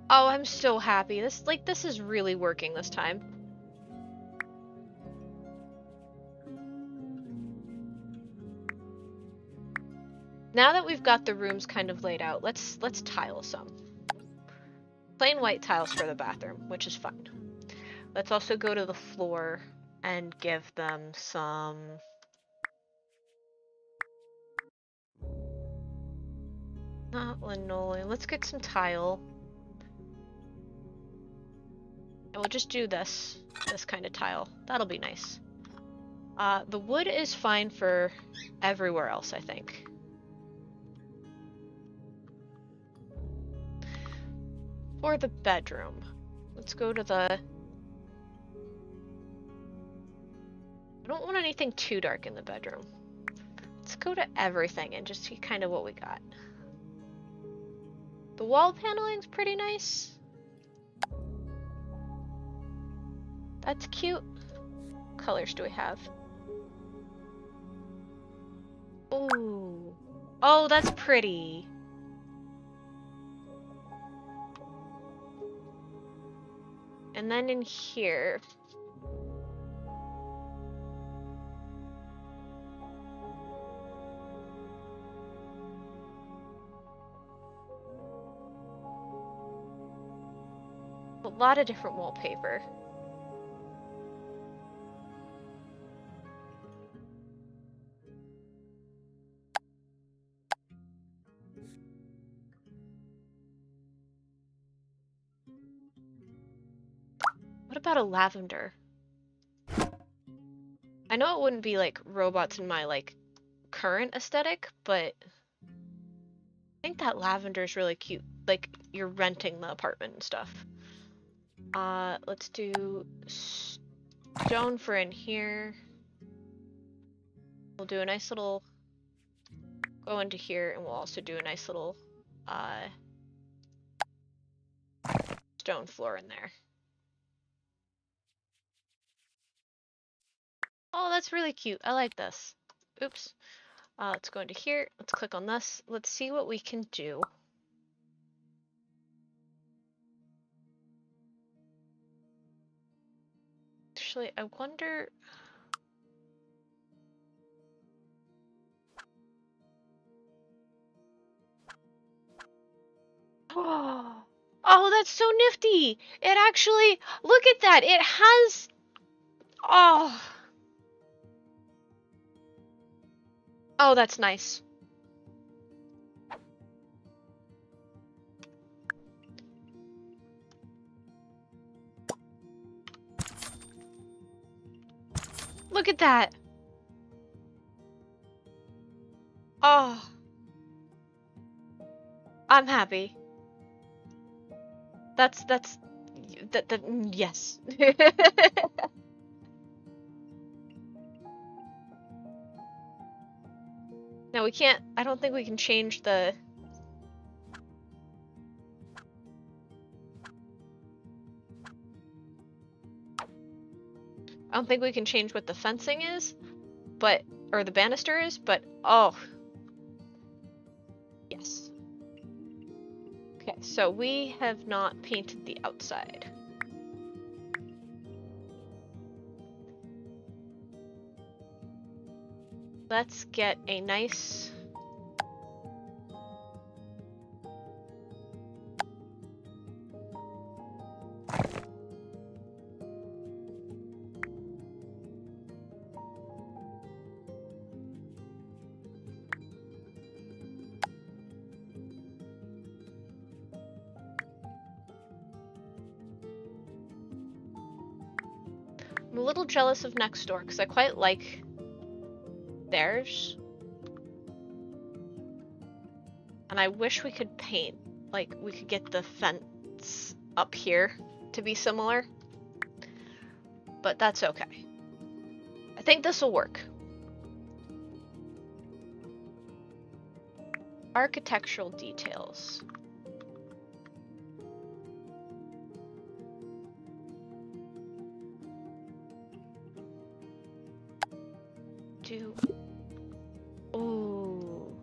Oh, I'm so happy. This is really working this time. Now that we've got the rooms kind of laid out, let's tile some. Plain white tiles for the bathroom, which is fine. Let's also go to the floor and give them some... Not linoleum. Let's get some tile. And we'll just do this kind of tile. That'll be nice. The wood is fine for everywhere else, I think. For the bedroom, let's go to the... I don't want anything too dark in the bedroom. Let's go to everything and just see kind of what we got. The wall paneling's pretty nice. That's cute. What colors do we have? Ooh. Oh, that's pretty. And then in here... a lot of different wallpaper. What about a lavender? I know it wouldn't be like robots in my like current aesthetic, but I think that lavender is really cute. Like you're renting the apartment and stuff. Let's do stone for in here. We'll do a nice little go into here, and we'll also do a nice little stone floor in there. Oh, that's really cute. I like this. Oops. Let's go into here. Let's click on this. Let's see what we can do. Actually, I wonder... Oh, that's so nifty! It actually... Look at that! It has... Oh... Oh, that's nice. Look at that! Oh... I'm happy. Yes. No, we can't, I don't think we can change the... I don't think we can change what the fencing is, but, or the banister is, but, oh. Yes. Okay, so we have not painted the outside. Let's get a nice... I'm a little jealous of next door because I quite like theirs. And I wish we could paint, like we could get the fence up here to be similar. But that's okay. I think this will work. Architectural details. do... Ooh.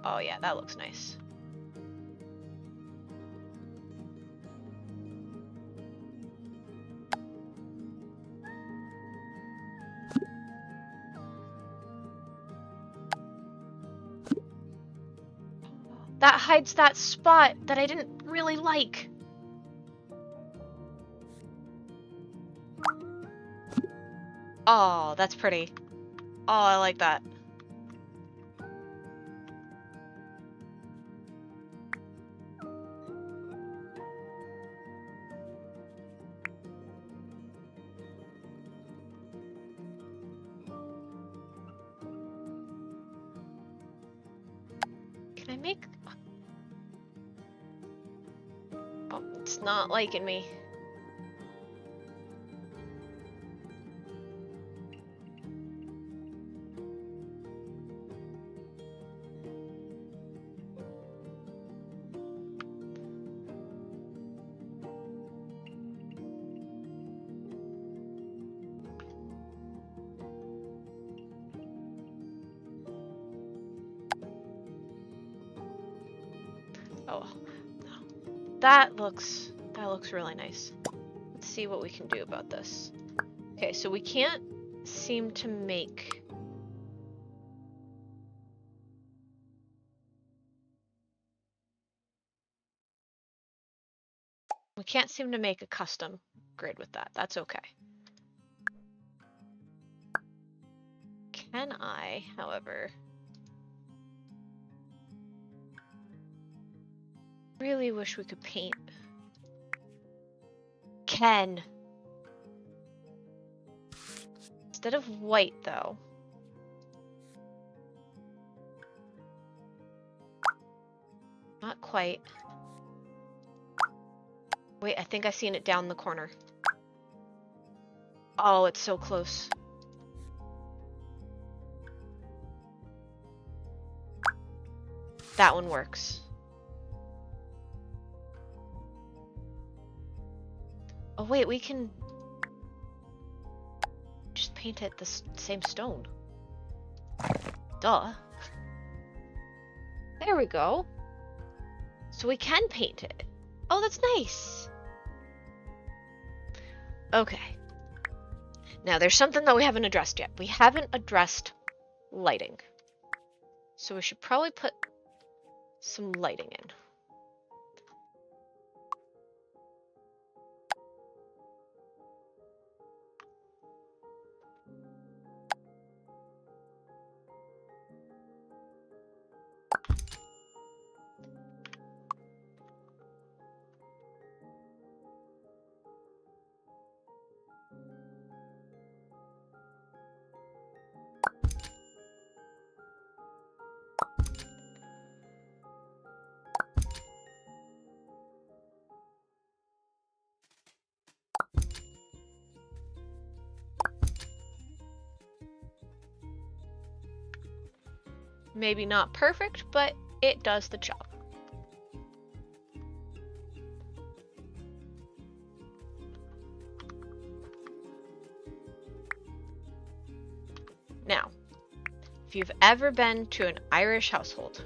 Oh yeah, that looks nice. That hides that spot that I didn't really like. Oh, that's pretty. Oh, I like that. Can I make... Oh, it's not liking me. Oh, no. That looks really nice. Let's see what we can do about this. Okay, so we can't seem to make... We can't seem to make a custom grid with that. That's okay. Can I, however... Really wish we could paint. Can. Instead of white, though. Not quite. Wait, I think I've seen it down the corner. Oh, it's so close. That one works. Oh wait, we can just paint it the same stone. Duh. There we go. So we can paint it. Oh, that's nice. Okay. Now there's something that we haven't addressed yet. We haven't addressed lighting. So we should probably put some lighting in. Maybe not perfect, but it does the job. Now, if you've ever been to an Irish household,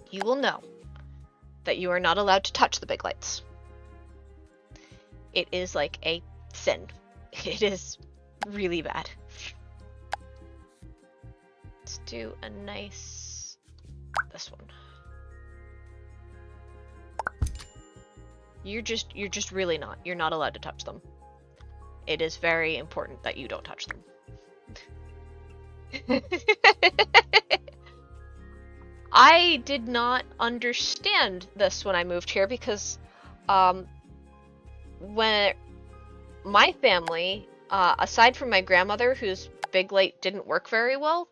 you will know that you are not allowed to touch the big lights. It is like a sin. It is really bad. Let's do a nice... this one. You're just really not. You're not allowed to touch them. It is very important that you don't touch them. I did not understand this when I moved here because when my family, aside from my grandmother whose big light didn't work very well,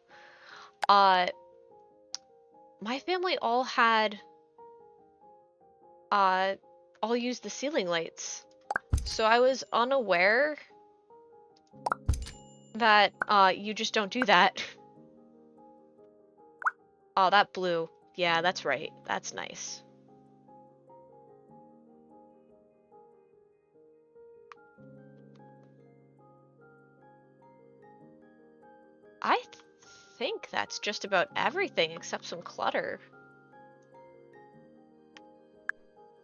my family all had all used the ceiling lights. So I was unaware that you just don't do that. Oh, that blue. Yeah, that's right. That's nice. I think that's just about everything except some clutter.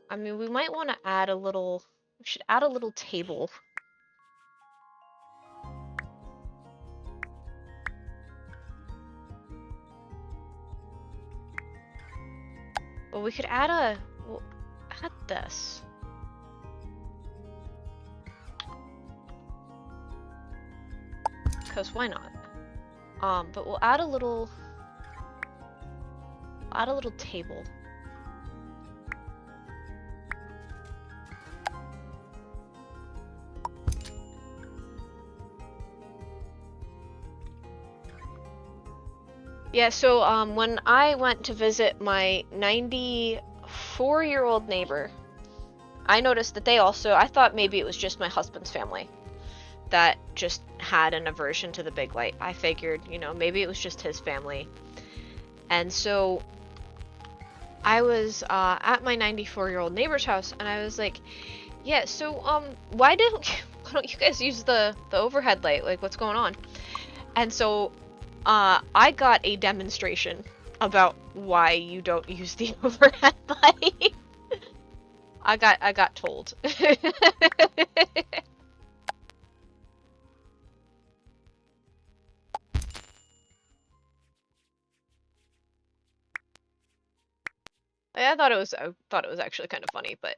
I mean, we might want to add a little... We should add a little table. Well, we could add a... We'll add this. Because why not? But we'll add a little... Add a little table. Yeah, so when I went to visit my 94-year-old neighbor, I noticed that they also, I thought maybe it was just my husband's family that just had an aversion to the big light. I figured, you know, maybe it was just his family. And so I was at my 94-year-old neighbor's house, and I was like, yeah, so why don't you guys use the overhead light? Like, what's going on? And so I got a demonstration about why you don't use the overhead light. I got told. I thought it was actually kind of funny, but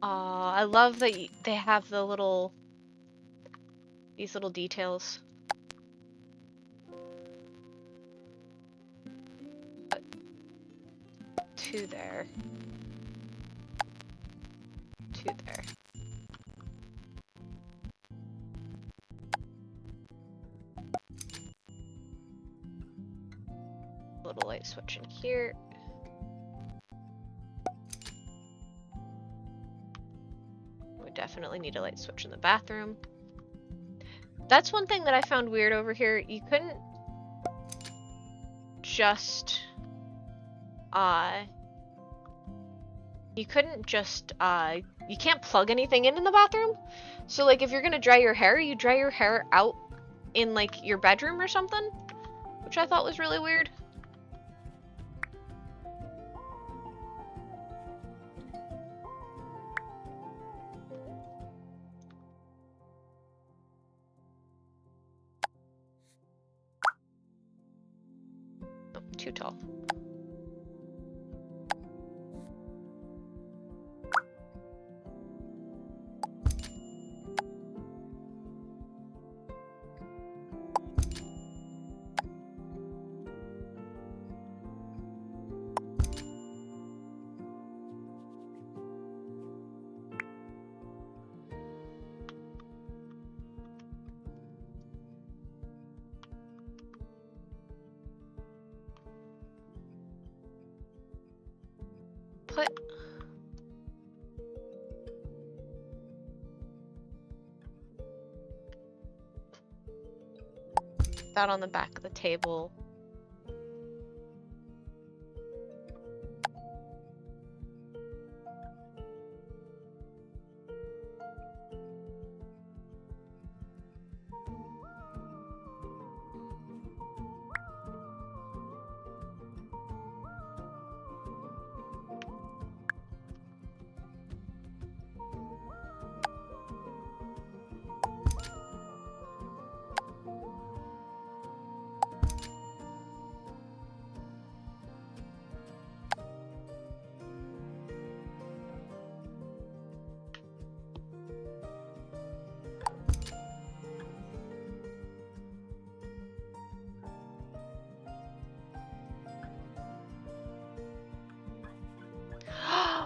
I love that they have these little details. Two there. Two there. Little light switch in here. We definitely need a light switch in the bathroom. That's one thing that I found weird over here. You couldn't just you can't plug anything in the bathroom. So like if you're gonna dry your hair, you dry your hair out in like your bedroom or something, which I thought was really weird. Oh, too tall. Put that on the back of the table.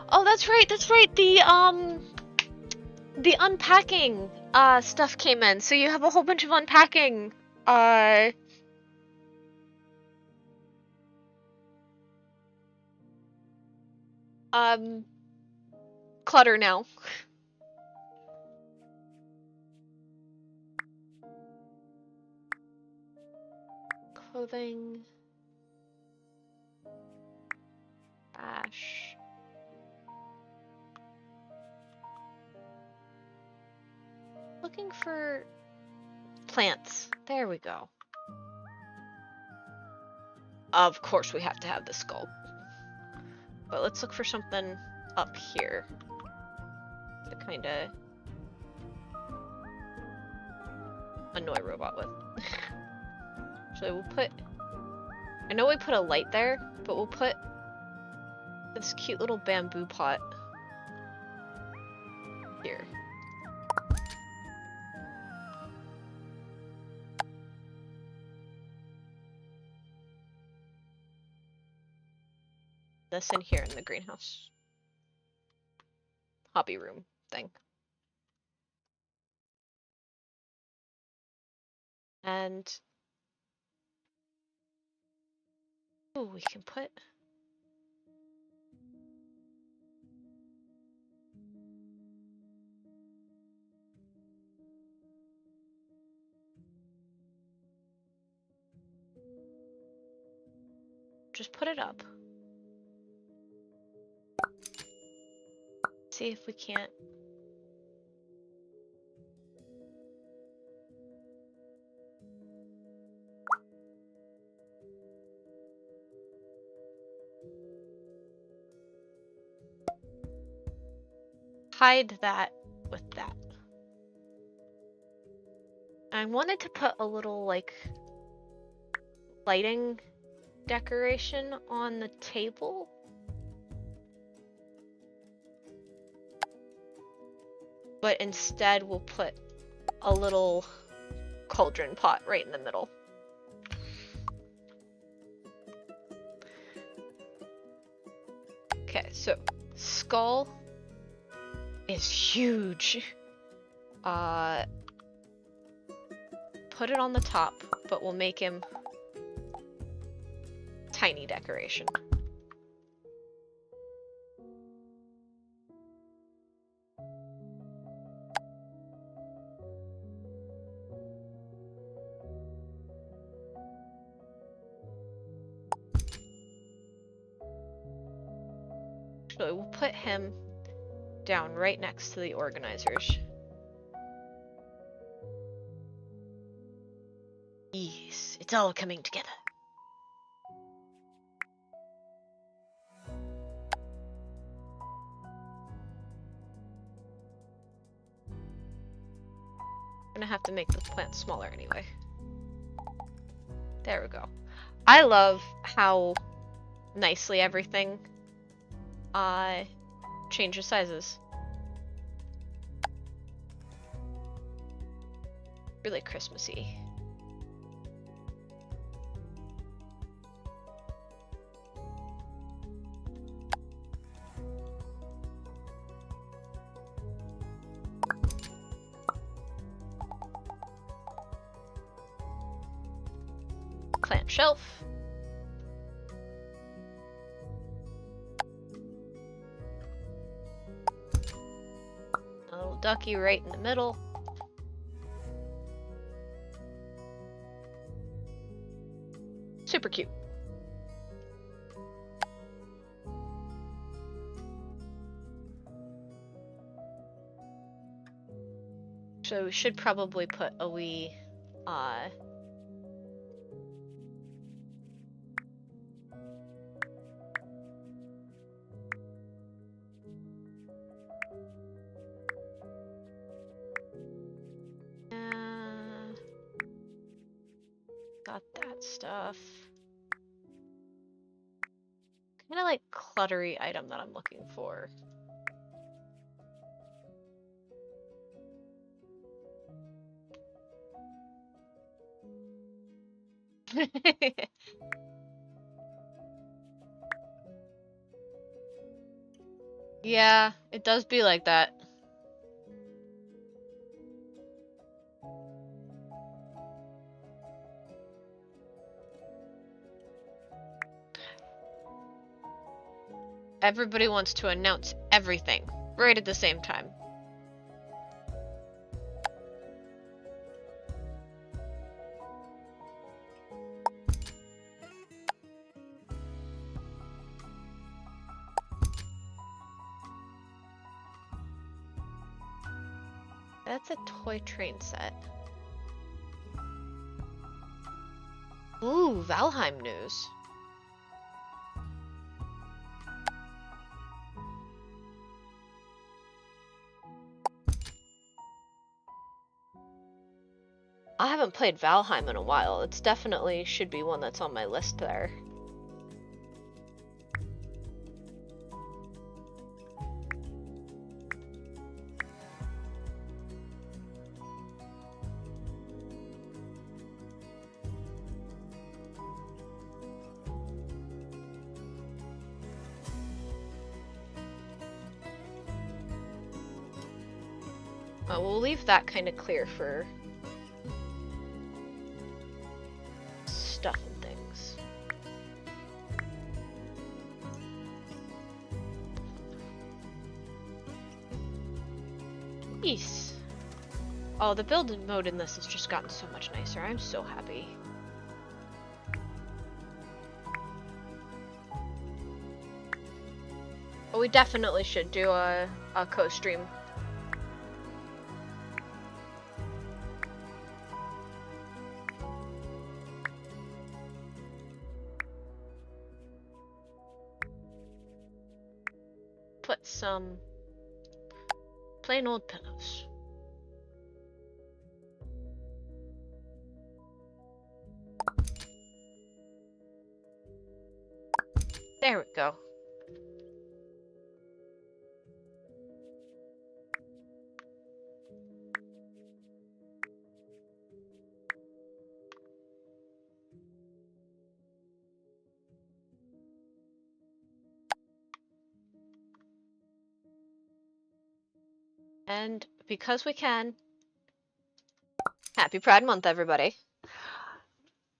Oh, that's right, that's right. The unpacking stuff came in. So you have a whole bunch of unpacking clutter now. Clothing. Ash. Looking for plants. There we go. Of course we have to have the skull. But let's look for something up here to kind of annoy Robot with. So we'll put... I know we put a light there, but we'll put this cute little bamboo pot here. This in here in the greenhouse. Hobby room thing. And oh, we can put just put it up. See if we can't. Hide that with that. I wanted to put a little like lighting decoration on the table. But instead we'll put a little cauldron pot right in the middle. Okay, so skull is huge. Put it on the top, but we'll make him tiny decoration. So we'll put him down right next to the organizers. Yes, it's all coming together. I'm gonna have to make the plant smaller anyway. There we go. I love how nicely everything changes sizes. Really Christmassy. Plant shelf. A little ducky right in the middle. Super cute. So we should probably put a wee got that stuff. Kind of like cluttery item that I'm looking for. Yeah, it does be like that. Everybody wants to announce everything right at the same time. That's a toy train set. Ooh, Valheim news. I haven't played Valheim in a while. It's definitely should be one that's on my list there. We'll leave that kind of clear for stuff and things. Yes. Oh, the build mode in this has just gotten so much nicer. I'm so happy. But we definitely should do a co-stream. Put some plain old pillows. There we go. And because we can, happy Pride Month, everybody.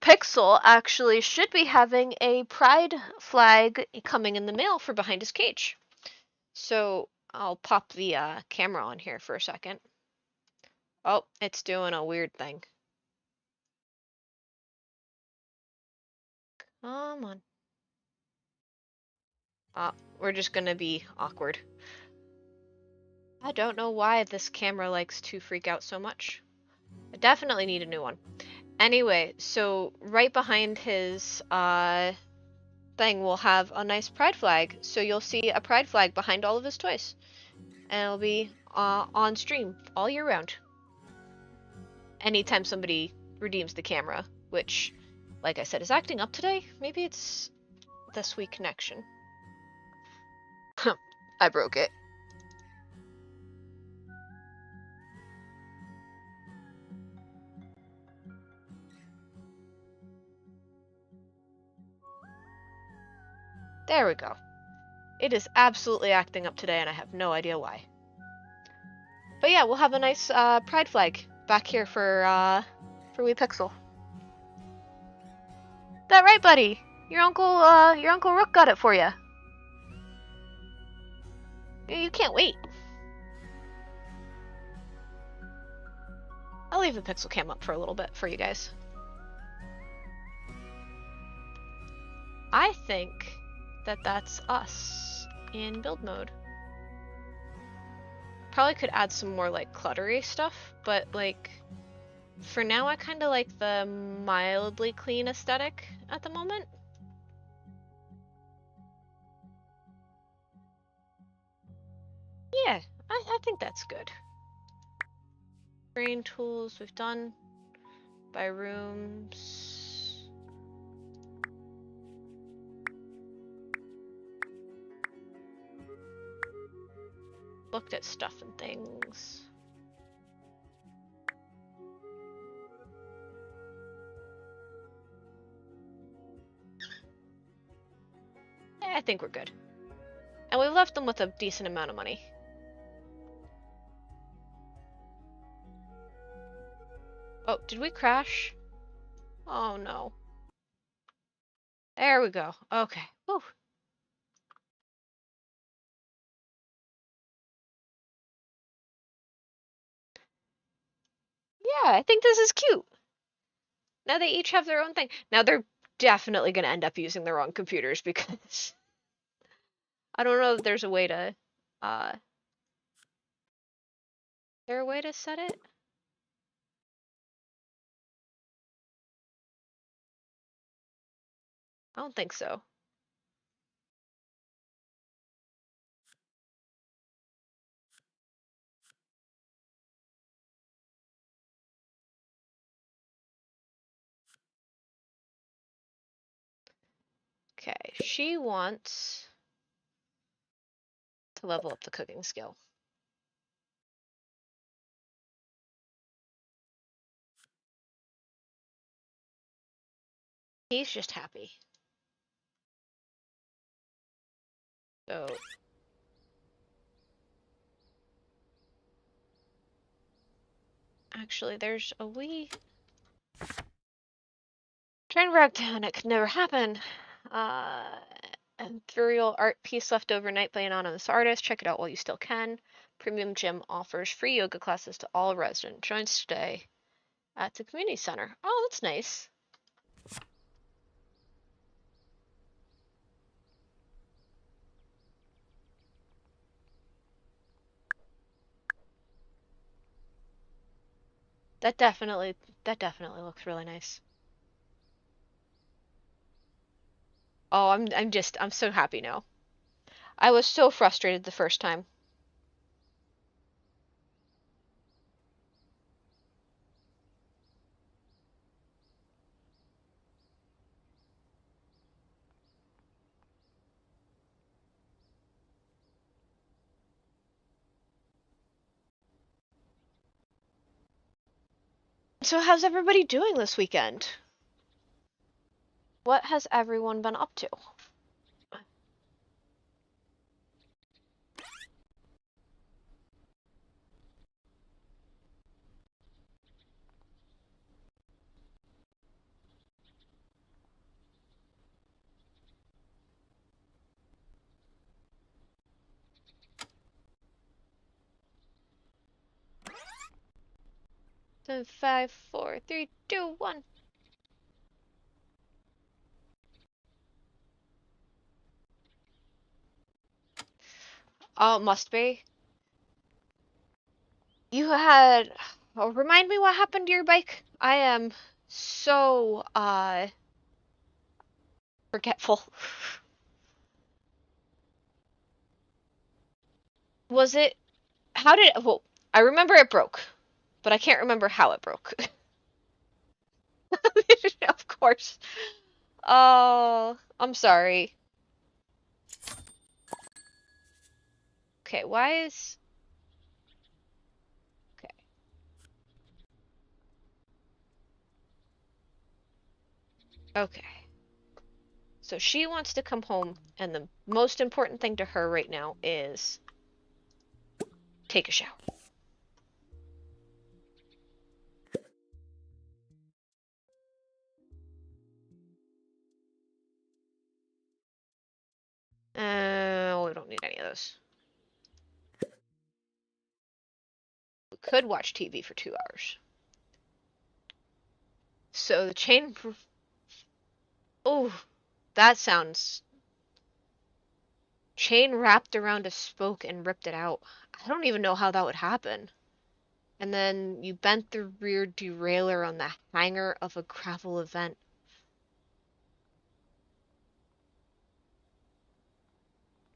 Pixel actually should be having a pride flag coming in the mail for behind his cage. So I'll pop the camera on here for a second. Oh, it's doing a weird thing. Come on. We're just gonna be awkward. I don't know why this camera likes to freak out so much. I definitely need a new one. Anyway, so right behind his thing we'll have a nice pride flag. So you'll see a pride flag behind all of his toys. And it'll be on stream all year round. Anytime somebody redeems the camera, which, like I said, is acting up today. Maybe it's the sweet connection. I broke it. There we go. It is absolutely acting up today, and I have no idea why. But yeah, we'll have a nice pride flag back here for Wee Pixel. That right, buddy? Your Uncle Rook got it for you. You can't wait. I'll leave the pixel cam up for a little bit for you guys. I think that that's us in build mode. Probably could add some more like cluttery stuff, but like for now I kind of like the mildly clean aesthetic at the moment. Yeah, I think that's good. Brain tools we've done by rooms. Looked at stuff and things. Yeah, I think we're good. And we left them with a decent amount of money. Oh, did we crash? Oh no. There we go. Okay. Whew. Yeah, I think this is cute. Now they each have their own thing. Now they're definitely going to end up using their own computers because I don't know if there's a way to, is there a way to set it? I don't think so. Okay, she wants to level up the cooking skill. He's just happy. So actually, there's a wee train wreck down. It could never happen. Ethereal art piece left overnight by an anonymous artist. Check it out while you still can. Premium Gym offers free yoga classes to all residents. Joins today at the community center. Oh, that's nice. That definitely looks really nice. Oh, I'm so happy now. I was so frustrated the first time. So how's everybody doing this weekend? What has everyone been up to? 5, 4, 3, 2, 1. Oh, it must be. You had. Oh, remind me what happened to your bike? I am so, forgetful. Was it. How did it. Well, I remember it broke, but I can't remember how it broke. Of course. Oh, I'm sorry. Okay, why is. Okay. Okay. So she wants to come home, and the most important thing to her right now is take a shower. We don't need any of those. We could watch TV for 2 hours. So the chain. Oh, that sounds. Chain wrapped around a spoke and ripped it out. I don't even know how that would happen. And then you bent the rear derailleur on the hanger of a gravel event.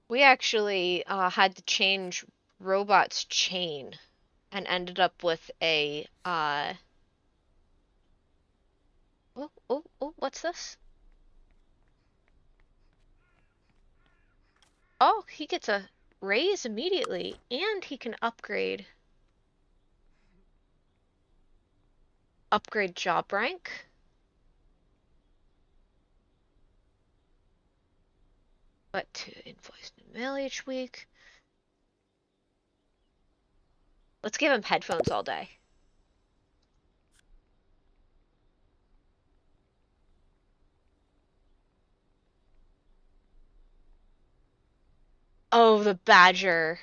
We actually had to change Robot's chain and ended up with a what's this? Oh, he gets a raise immediately and he can upgrade job rank. But to invoice new mail each week. Let's give him headphones all day. Oh, the badger.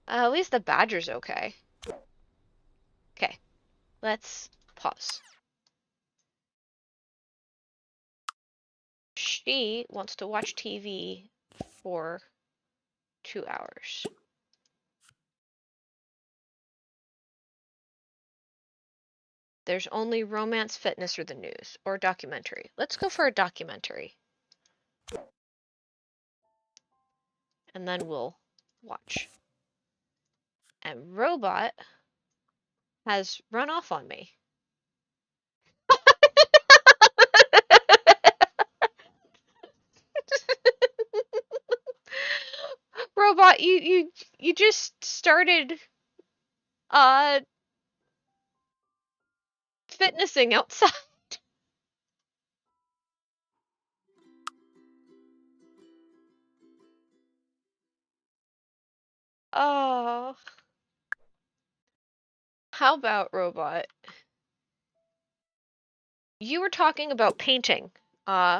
At least the badger's okay. Okay, let's pause. She wants to watch TV for 2 hours. There's only romance, fitness, or the news, or documentary. Let's go for a documentary. And then we'll watch. And Robot has run off on me. Robot, you just started uh fitnessing outside. Oh. How about Robot? You were talking about painting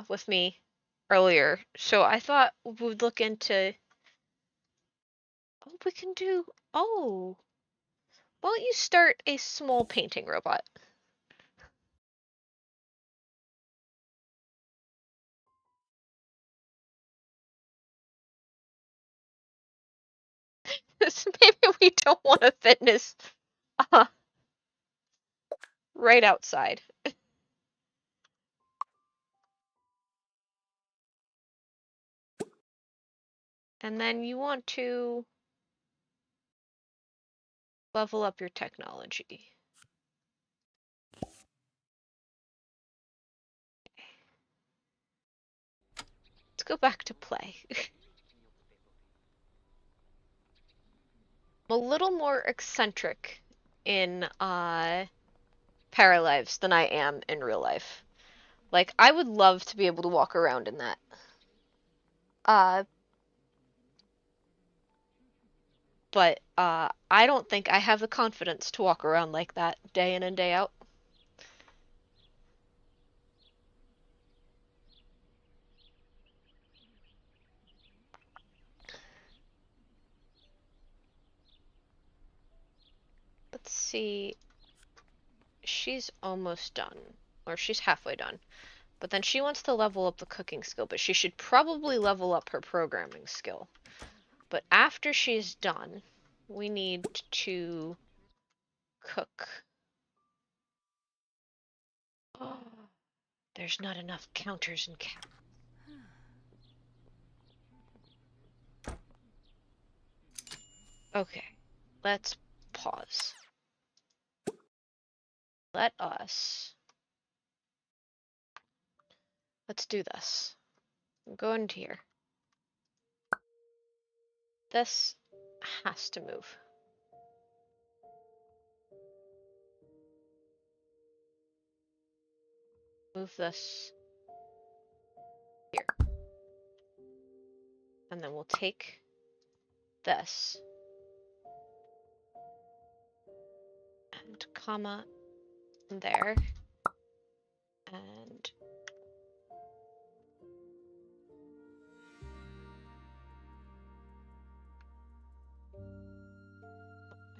with me earlier, so I thought we'd look into we can do oh. Why don't you start a small painting, Robot? Maybe we don't want a fitness uh, right outside. And then you want to level up your technology. Let's go back to play. I'm a little more eccentric in Paralives than I am in real life. Like, I would love to be able to walk around in that. Uh, but I don't think I have the confidence to walk around like that day in and day out. Let's see. She's almost done. Or she's halfway done. But then she wants to level up the cooking skill, but she should probably level up her programming skill. But after she's done, we need to cook. Oh, there's not enough counters and Okay, let's pause. Let's do this. Go into here. This has to move. Move this here. And then we'll take this and comma there. And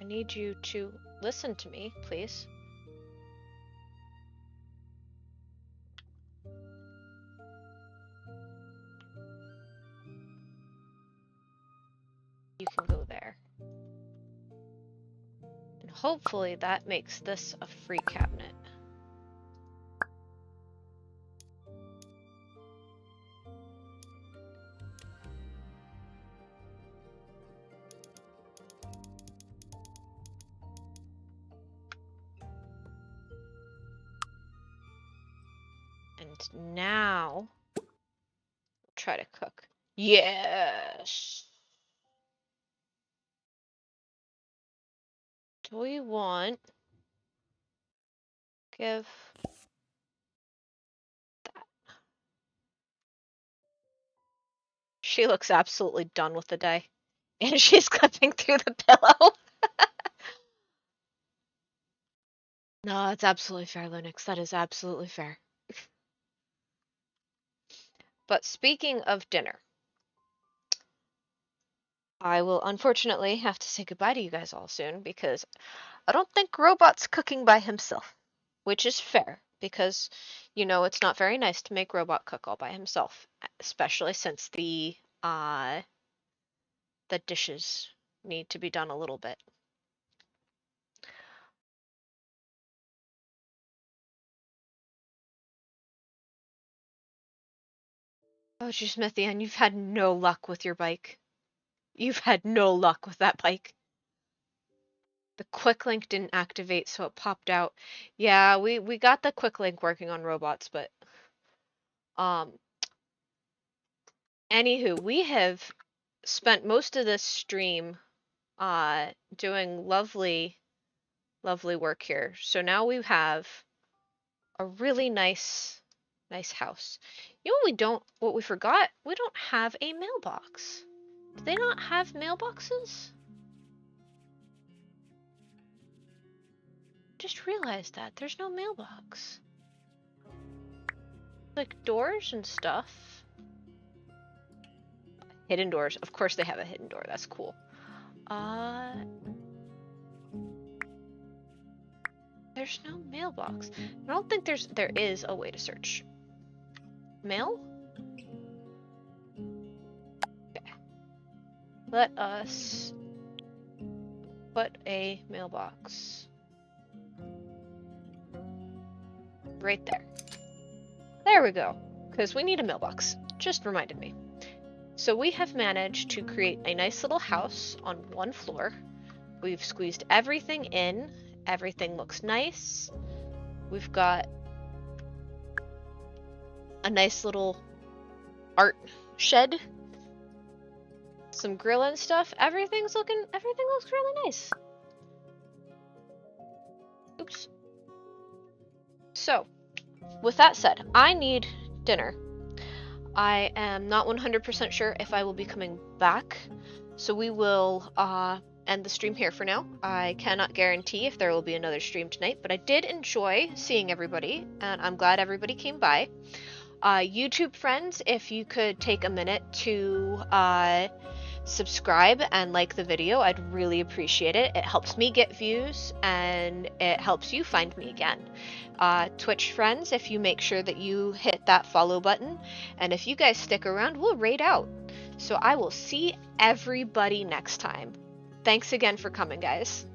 I need you to listen to me, please. You can go there. And hopefully that makes this a free cabinet. And now, try to cook. Yes! Do we want... Give... that. She looks absolutely done with the day. And she's clipping through the pillow. No, that's absolutely fair, Lunix. That is absolutely fair. But speaking of dinner, I will unfortunately have to say goodbye to you guys all soon because I don't think Robot's cooking by himself, which is fair because, it's not very nice to make Robot cook all by himself, especially since the dishes need to be done a little bit. Oh, geez, Smithian, you've had no luck with your bike. You've had no luck with that bike. The quick link didn't activate, so it popped out. Yeah, we got the quick link working on robots, but um anywho, we have spent most of this stream doing lovely work here. So now we have a really nice house. You know what we forgot? We don't have a mailbox. Do they not have mailboxes? Just realized that there's no mailbox. Like doors and stuff. Hidden doors. Of course they have a hidden door. That's cool. There's no mailbox. I don't think there is a way to search. Mail? Okay. Let us put a mailbox right there. There we go. Because we need a mailbox. Just reminded me. So we have managed to create a nice little house on one floor. We've squeezed everything in. Everything looks nice. We've got a nice little art shed. Some grill and stuff. Everything looks really nice. Oops. So, with that said, I need dinner. I am not 100% sure if I will be coming back, so we will end the stream here for now. I cannot guarantee if there will be another stream tonight, but I did enjoy seeing everybody, and I'm glad everybody came by. YouTube friends, if you could take a minute to subscribe and like the video, I'd really appreciate it. It helps me get views and it helps you find me again. Twitch friends, if you make sure that you hit that follow button, and if you guys stick around, we'll raid out. So I will see everybody next time. Thanks again for coming, guys.